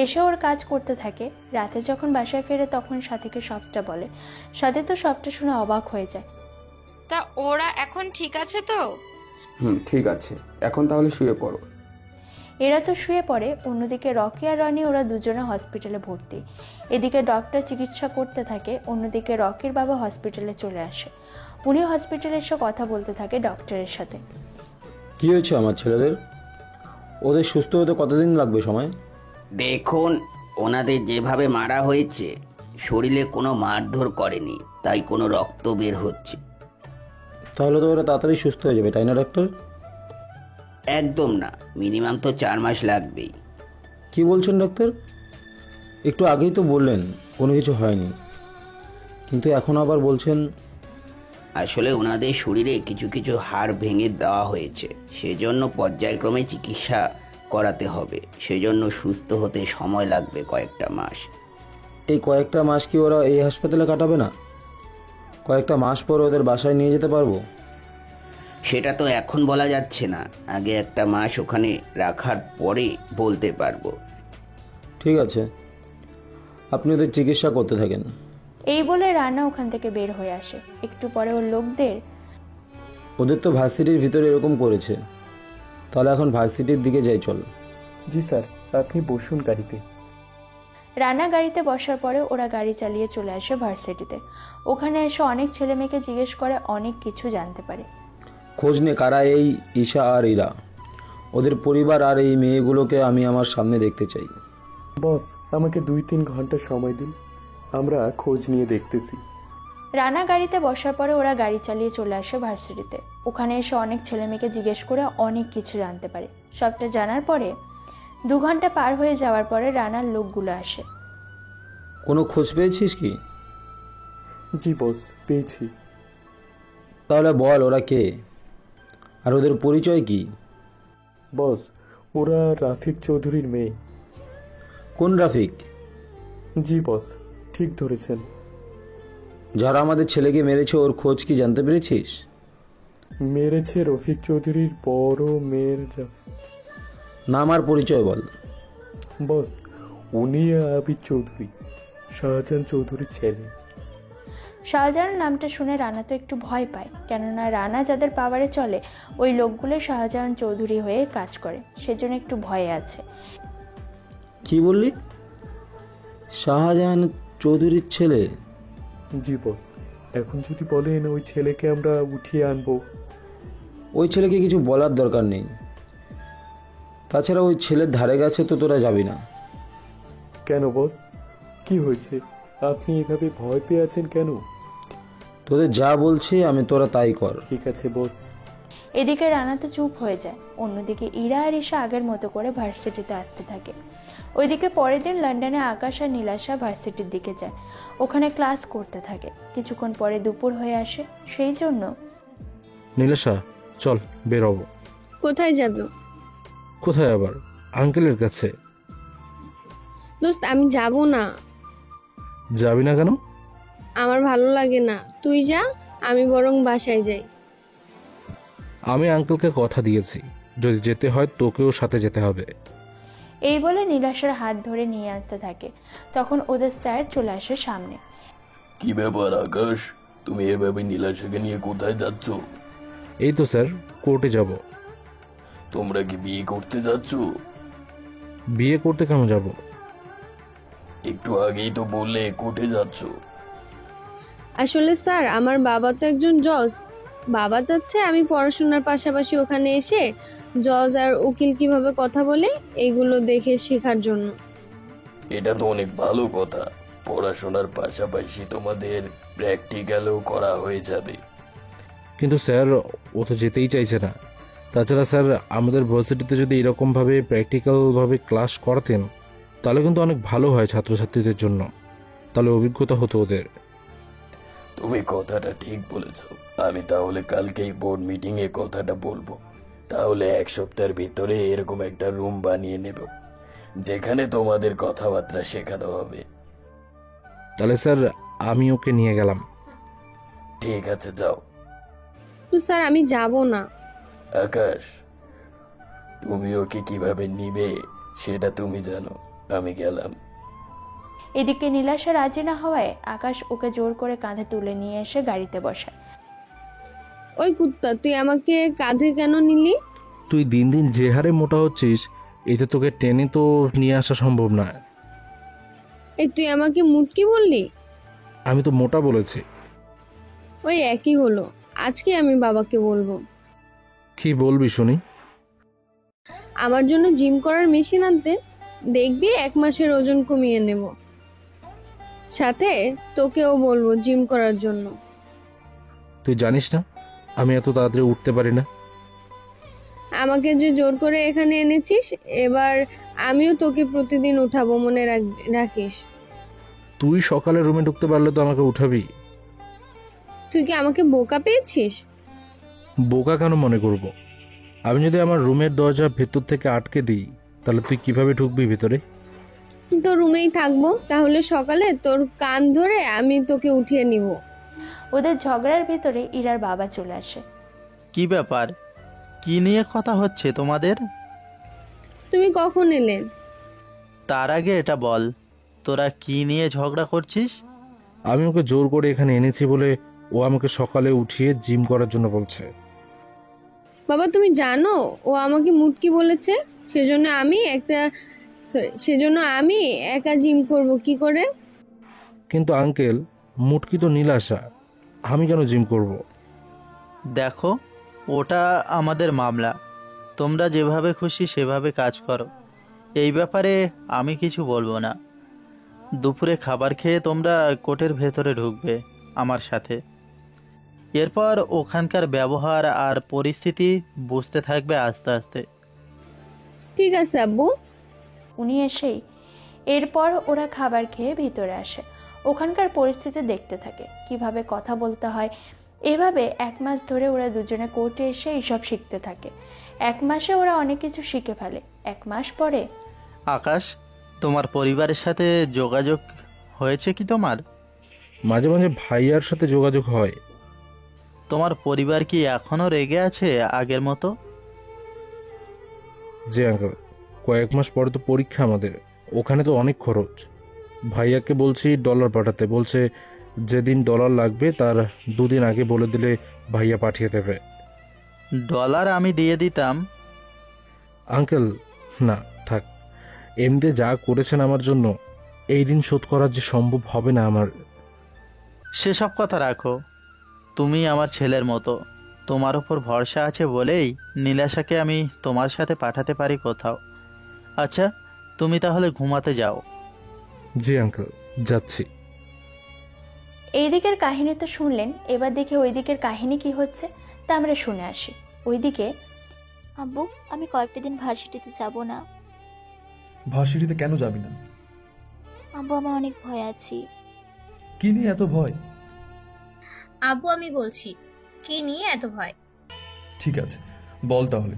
এসে ওর কাজ করতে থাকে। রাতে যখন বাসায় ফেরে তখন সাথীকে সবটা বলে। সাথী তো সবটা শুনে অবাক হয়ে যায়। তা ওরা এখন ঠিক আছে তো? ঠিক আছে, এখন তাহলে শুয়ে পড়ো। এরা তো শুয়ে পড়ে। অন্যদিকে রকি আর রনি ওরা দুজনে হসপিটালে ভর্তি। এদিকে ডক্টর চিকিৎসা করতে থাকে, অন্যদিকে রকির বাবা হসপিটালে চলে আসে। উনি হসপিটালে এসে কথা বলতে থাকে ডক্টরের সাথে। কি হয়েছে আমার ছেলেদের? ওদের সুস্থ হতে কতদিন লাগবে সময়? দেখুন, ওনাদের যেভাবে মারা হয়েছে শরীরে কোনো মারধর করেনি, তাই কোনো রক্ত বের হচ্ছে। তাহলে তো ওরা তাড়াতাড়ি সুস্থ হয়ে যাবে, তাই না ডাক্তার? একদম না, মিনিমাম তো 4 মাস লাগবেই। কি বলছেন ডাক্তার? একটু আগেই তো বললেন কোনো কিছু হয়নি, কিন্তু এখন আবার বলছেন। আসলে ওনাদের শরীরে কিছু কিছু হাড় ভেঙে দেওয়া হয়েছে, সেজন্য পর্যায়ক্রমে চিকিৎসা করাতে হবে। সেজন্য সুস্থ হতে সময় লাগবে কয়েকটা মাস। এই কয়েকটা মাস কি ওরা এই হাসপাতালে কাটাবে না? কয়েকটা মাস পর ওদের বাসায় নিয়ে যেতে পারবো? সেটা তো এখন বলা যাচ্ছে না, আগে একটা মাস ওখানে রাখার পরে বলতে পারবো। ঠিক আছে, আপনি ওদের চিকিৎসা করতে থাকেন। এই বলে রানা ওখান থেকে বের হয়ে আসে। একটু পরে ওর লোকদের, ওদের তো ভার্সিটির ভিতরে এরকম করেছে, তাহলে এখন ভার্সিটির দিকে যাই চল। জি স্যার, আপনি বসুন গাড়িতে। রানা গাড়িতে বসার পরে ওরা গাড়ি চালিয়ে চলে আসে ভার্সিটিতে। ওখানে এসে অনেক ছেলে মেয়েকে জিজ্ঞেস করে, অনেক কিছু জানতে পারে। খোঁজ নে কারা এই ঈশা আর ইরা, ওদের পরিবার আর এই মেয়েগুলোকে আমি আমার সামনে দেখতে চাই। বস, আমাকে 2-3 ঘন্টা সময় দিন, আমরা খোঁজ নিয়ে দেখতেছি। রানা গাড়িতে বসার পরে ওরা গাড়ি চালিয়ে চলে আসে ভার্সিটিতে। ওখানে এসে অনেক ছেলে মেয়েকে জিজ্ঞেস করে অনেক কিছু জানতে পারে। সবটা জানার পরে 2 ঘন্টা পার হয়ে যাওয়ার পরে রানার লোকগুলো আসে। কোনো খোঁজ পেয়েছিস কি? জি বস, পেয়েছি। তাহলে বল ওরা কে আর ওদের পরিচয় কি? বস, ওরা রাফিক চৌধুরীর মেয়ে। কোন রাফিক? জি বস, ঠিক ধরেছেন। যারা আমাদের ছেলেকে মেরেছে ওর খোঁজ কি জানতে পেরেছিস? মেরেছে রফিক চৌধুরীর বড় মেয়ের নাম আর পরিচয় বল। বস, উনি আবির চৌধুরী, শাহজাহান চৌধুরীর ছেলে। শাহজাহান নামটা শুনে রানা তো একটু ভয় পায়, কেননা রানা যাদের পাওয়ারে চলে ওই লোকগুলো শাহজাহান চৌধুরী হয়ে কাজ করে, সেজন্য একটু ভয়ে আছে। কি বললি? শাহজাহান চৌধুরীর ছেলে? জি বস, এখন যদি বলেন ওই ছেলেকে আমরা উঠিয়ে আনবো। ওই ছেলেকে কিছু বলার দরকার নেই, তাছাড়া ওই ছেলের ধারে কাছে তো তোরা যাবি না। কেন বস, কি হয়েছে? আপনি এভাবে ভয় পেয়ে আছেন কেন? তোদের যা বলছি আমি তোরা তাই কর। ঠিক আছে বস। এদিকে রানা তো চুপ হয়ে যায়। অন্যদিকে ইরা আর ঈশা আগের মতো করে ভার্সিটিতে আসতে থাকে। ওইদিকে পরের দিন লন্ডনে আকাশ আর নীলাশা ভার্সিটির দিকে যায়। ওখানে ক্লাস করতে থাকে। কিছুক্ষণ পরে দুপুর হয়ে আসে, সেই জন্য নীলাশা চল বেরোবো। কোথায় যাবে? কোথায় আবার? আঙ্কেলের কাছে। দোস্ত, আমি যাব না। যাবি না কেন? আমার ভালো লাগে না, তুই যা, আমি বরং বাসায় যাই। আমি আঙ্কেলকে কথা দিয়েছি, যদি যেতে হয় তোকেও সাথে যেতে হবে। এই বলে নীলাশার হাত ধরে নিয়ে আসতে থাকে। তখন ওদের স্যার চলে আসে সামনে। কি ব্যাপার আকাশ, তুমি এভাবে নীলাশাকে নিয়ে কোথায় যাচ্ছ? এই তো স্যার, কোর্টে যাব। তোমরা কি বিয়ে করতে যাচ্ছ? বিয়ে করতে কেন যাব? একটু আগেই তো বললে কোর্টে যাচ্ছ। আসলে স্যার, আমার বাবা তো একজন জজ। বাবা চাচ্ছে আমি পড়াশোনার পাশাপাশি ওখানে এসে জজ আর উকিল কিভাবে কথা বলে এগুলো দেখে শেখার জন্য। এটা তো অনেক ভালো কথা, পড়াশোনার পাশাপাশি তোমাদের প্র্যাকটিক্যালও করা হয়ে যাবে। কিন্তু স্যার, ও তো যেতেই চাইছে না। তাছাড়া স্যার, আমাদের ভার্সিটিতে যদি এরকমভাবে প্র্যাকটিক্যালভাবে ক্লাস করাতেন তাহলে কিন্তু অনেক ভালো হয় ছাত্রছাত্রীদের জন্য, তাহলে অভিজ্ঞতা হতো ওদের। তুমি কথাটা ঠিক বলেছ। আমি তাহলে কালকেই বোর্ড মিটিং এ কথাটা বলবো। তাহলে 1 সপ্তাহের ভিতরে এরকম একটা রুম বানিয়ে নেব, যেখানে তোমাদের কথাবার্তা শেখানো হবে। তাহলে স্যার আমি ওকে নিয়ে গেলাম। ঠিক আছে, যাও। তো স্যার আমি যাব না। আকাশ, তুমি ওকে কিভাবে নিবে সেটা তুমি জানো, আমি গেলাম। এদিকে নীলাশা রাজি না হওয়ায় আকাশ ওকে জোর করে কাঁধে তুলে নিয়ে এসে গাড়িতে বসায়। ওই কুত্তা, তুই আমাকে কাঁধে কেন নিলি? তুই দিন দিন যে হারে মোটা হচ্ছিস, এতে তোকে টেনে তো নিয়ে আসা সম্ভব না। এই তুই আমাকে মুটকি বললি? আমি তো মোটা বলেছি। ওই একই হলো, আজকে আমি বাবাকে বলবো। কি বলবি শুনি? আমার জন্য জিম করার মেশিন আনতে, দেখবি 1 মাসের ওজন কমিয়ে নেব। সাথে তোকেও বলবো জিম করার জন্য। তুই জানিস না আমি এত তাড়াতাড়ি উঠতে পারি না। আমাকে যে জোর করে এখানে এনেছিস, এবার আমিও তোকে প্রতিদিন উঠাবো, মনে রাখিস। তুই সকালে রুমে ঢুকতে পারলে তো আমাকে উঠাবি। তুই কি আমাকে বোকা পেয়েছিস? বোকা কেন মনে করব? আমি যদি আমার রুমের দরজা ভেতর থেকে আটকে দিই, তাহলে তুই কিভাবে ঢুকবি ভিতরে? তো রুমেই থাকবো, তাহলে সকালে তোর কান ধরে আমি তোকে উঠিয়ে নিব। ওদের ঝগড়ার ভিতরে ইরার বাবা চলে আসে। কি ব্যাপার? কি নিয়ে কথা হচ্ছে তোমাদের? তুমি কখন এলে? তার আগে এটা বল, তোরা কি নিয়ে ঝগড়া করছিস? আমি ওকে জোর করে এখানে এনেছি বলে ও আমাকে সকালে উঠিয়ে জিম করার জন্য বলছে। বাবা তুমি জানো ও আমাকে মুটকি বলেছে, সেজন্য আমি একা জিম করব কি করে? কিন্তু আঙ্কেল, মুটকি তো নীলাশা, আমি কেন জিম করব? দেখো, ওটা আমাদের মামলা। তোমরা যেভাবে খুশি সেভাবে কাজ করো, এই ব্যাপারে আমি কিছু বলবো না। দুপুরে খাবার খেয়ে তোমরা কোর্টের ভেতরে ঢুকবে আমার সাথে। এরপর ওখানকার ব্যবহার আর পরিস্থিতি বুঝতে থাকবে আস্তে আস্তে। ঠিক আছে আব্বু। উনি এসেই এরপর ওরা খাবার খেয়ে ভিতরে আসে। ওখানকার পরিস্থিতি দেখতে থাকে, কিভাবে কথা বলতে হয়। এভাবে 1 মাস ধরে ওরা দুজনে কোর্টে এসে এইসব শিখতে থাকে। 1 মাসে ওরা অনেক কিছু শিখে ফেলে। 1 মাস পরে আকাশ, তোমার পরিবারের সাথে যোগাযোগ হয়েছে কি তোমার? মাঝে মাঝে ভাইয়ার সাথে যোগাযোগ হয়। তোমার পরিবার কি এখনো রেগে আছে আগের মতো? জি আঙ্কেল, কয়েক মাস পরে তো পরীক্ষা আমাদের, ওখানে তো অনেক খরচ। ভাইয়াকে বলছি ডলার পাঠাতে, বলছে যেদিন ডলার লাগবে তার 2 দিন আগে বলে দিলে ভাইয়া পাঠিয়ে দেবে। ডলার আমি দিয়ে দিতাম। আঙ্কেল না, থাক। এমনি যা করেছেন আমার জন্য, এই ঋণ শোধ করা যে সম্ভব হবে না আমার। সেসব কথা রাখো, তুমি আমার ছেলের মতো। তোমার উপর ভরসা আছে বলেই নীলাশাকে আমি তোমার সাথে পাঠাতে পারি কোথাও। আচ্ছা, তুমি তাহলে ঘুমাতে যাও। জি আঙ্কেল, যাচ্ছি। এই দিকের কাহিনী তো শুনলেন, এবার দেখি ওই দিকের কাহিনী কি হচ্ছে তা আমরা শুনে আসি। ওইদিকে আব্বু, আমি কয়েকটা দিন ভার্সিটিতে যাব না। ভার্সিটিতে কেন যাবি না? আব্বু, আমার অনেক ভয় আছি। কি নিয়ে এত ভয়? আব্বু আমি বলছি, কি নিয়ে এত ভয়? ঠিক আছে, বল তাহলে।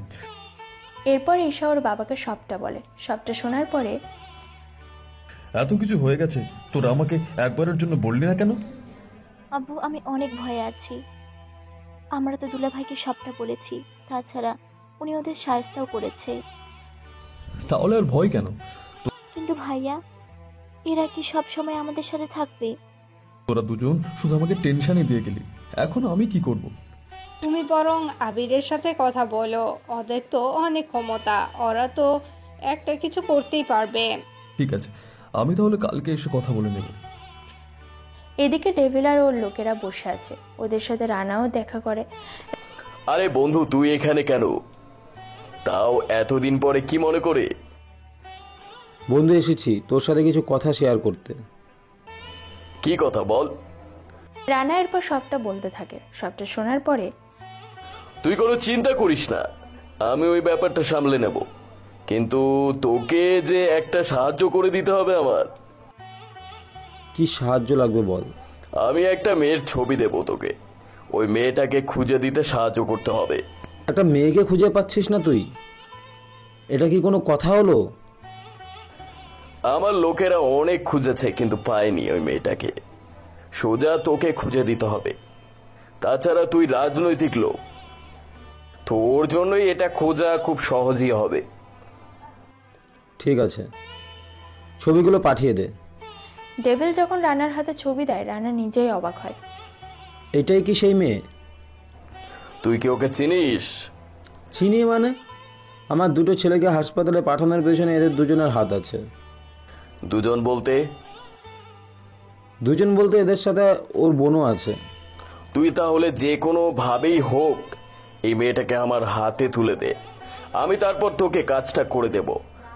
এরপর ঈশা ওর বাবাকে সবটা বলে। সবটা শোনার পরে এত কিছু হয়ে গেছে, তোরা আমাকে একবারের জন্য বললি না কেন? আব্বু, আমি অনেক ভয়ে আছি। আমরা তো দুলাভাইকে সবটা বলেছি, তাছাড়া উনি ওদের সাহায্যও করেছে। তাহলে আর ভয় কেন? কিন্তু ভাইয়া, এরা কি সব সময় আমাদের সাথে থাকবে? তোরা দুজন শুধু আমাকে টেনশনই দিয়ে গেলি, এখন আমি কি করব? তুমি বরং আবিরের সাথে কথা বলো, ওদের তো অনেক ক্ষমতা, ওরা তো একটা কিছু করতেই পারবে। ঠিক আছে, আমি তাহলে কালকে এসে কথা বলে নেব। এদিকে ডেভিল আর ওর লোকেরা বসে আছে, ওদের সাথে রানাও দেখা করে। আরে বন্ধু, তুই এখানে কেন? তাও এতদিন পরে কি মনে করে? বন্ধু, এসেছি তোর সাথে কিছু কথা শেয়ার করতে। কি কথা বল। রানা এরপর সবটা বলতে থাকে। সবটা শোনার পরে তুই কোনো চিন্তা করিস না, আমি ওই ব্যাপারটা সামলে নেব, কিন্তু তোকে যে একটা সাহায্য করে দিতে হবে আমার। কি সাহায্য লাগবে বল। আমি একটা মেয়ের ছবি দেব তোকে, ওই মেয়েটাকে খুঁজে দিতে সাহায্য করতে হবে। একটা মেয়েকে খুঁজে পাচ্ছিস না তুই? এটা কি কোনো কথা হলো? আমার লোকেরা অনেক খুঁজেছে কিন্তু পায়নি ওই মেয়েটাকে, সোজা তোকে খুঁজে দিতে হবে। তাছাড়া তুই রাজনৈতিক লোক, তোর জন্যই এটা খোঁজা খুব সহজই হবে। ঠিক আছে, ছবিগুলো পাঠিয়ে দে। ডেভিল যখন রানার হাতে ছবি দেয়, রানা নিজেই অবাক হয়। এটাই কি সেই মেয়ে? তুই কি ওকে চিনিস? চিনি মানে? আমার দুটো ছেলেকে হাসপাতালে পাঠানোর পেছনে এদের দুজনের হাত আছে। দুজন বলতে? দুজন বলতে এদের সাথে ওর বোনও আছে। তুই তাহলে যে কোনো ভাবেই হোক এই মেয়েটাকে আমার হাতে তুলে দে, আমি তারপর তোকে কাজটা করে দেব।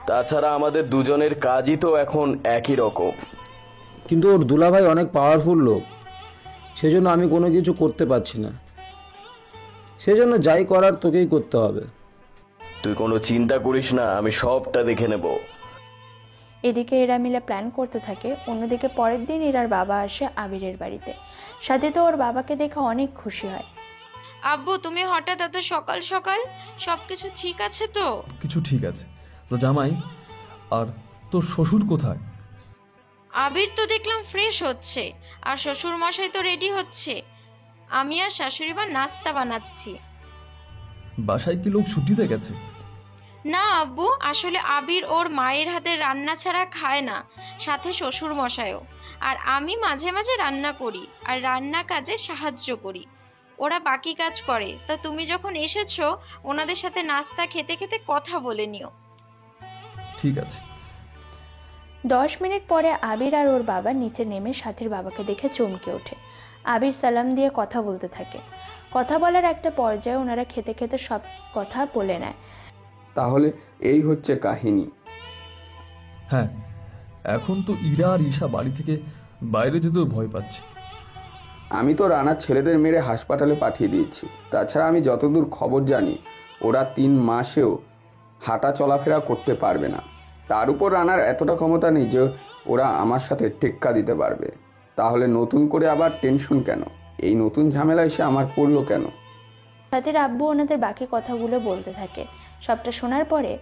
তাছাড়া আমাদের দুজনের কাজই তো এখন একই রকম। কিন্তু ওর দুলাভাই অনেক পাওয়ারফুল লোক, সেজন্য আমি কোনো কিছু করতে পারছি না। সেজন্য যাই করার তোকেই করতে হবে। তুই কোনো চিন্তা করিস না, আমি সবটা দেখে নেব। এদিকে এরা মিলে প্ল্যান করতে থাকে। অন্যদিকে পরের দিন ইরার বাবা আসে আবিরের বাড়িতে। সাথে তো ওর বাবাকে দেখে অনেক খুশি হয়। আব্বু, তুমি হঠাৎ এত সকাল সকাল, সবকিছু ঠিক আছে তো? কিছু ঠিক আছে তো জামাই। আর তোর শ্বশুর কোথায়? আবির তো দেখলাম ফ্রেশ হচ্ছে, আর শ্বশুর মশাই তো রেডি হচ্ছে। আমি আর শাশুড়ি মা নাস্তা বানাচ্ছি। বাসায় কি লোক ছুটিতে গেছে? না আব্বু, আসলে আবির ওর মায়ের হাতে রান্না ছাড়া খায় না, সাথে শ্বশুর মশাইও। আর আমি মাঝে মাঝে রান্না করি আর রান্না কাজে সাহায্য করি, ওরা বাকি কাজ করে। তা তুমি যখন এসেছো, ওনাদের সাথে নাস্তা খেতে খেতে কথা বলে নিও। ঠিক আছে। 10 মিনিট পরে আবির আর ওর বাবা নিচে নেমে সাথীর বাবাকে দেখে চমকে ওঠে। আবির সালাম দিয়ে কথা বলতে থাকে। কথা বলার একটা পর্যায়ে ওনারা খেতে খেতে সব কথা বলে নেয়। তাহলে এই হচ্ছে কাহিনী। হ্যাঁ, এখন তো ইরা আর ঈশা বাড়ি থেকে বাইরে যেতেও ভয় পাচ্ছে। আমি তো রানার ছেলেদের মেরে হাসপাতালে পাঠিয়ে দিয়েছি। তাছাড়া আমি যতদূর খবর জানি, ওরা 3 মাসেও হাঁটা চলাফেরা করতে পারবে না। তার উপর রানার এতটা ক্ষমতা নেই যে ওরা আমার সাথে টেক্কা দিতে পারবে। তাহলে নতুন করে আবার টেনশন কেন? এই নতুন ঝামেলা এসে আমার পড়লো কেন? সাথীর আব্বু ওনাদের বাকি কথাগুলো বলতে থাকে। সবটা শোনার পরে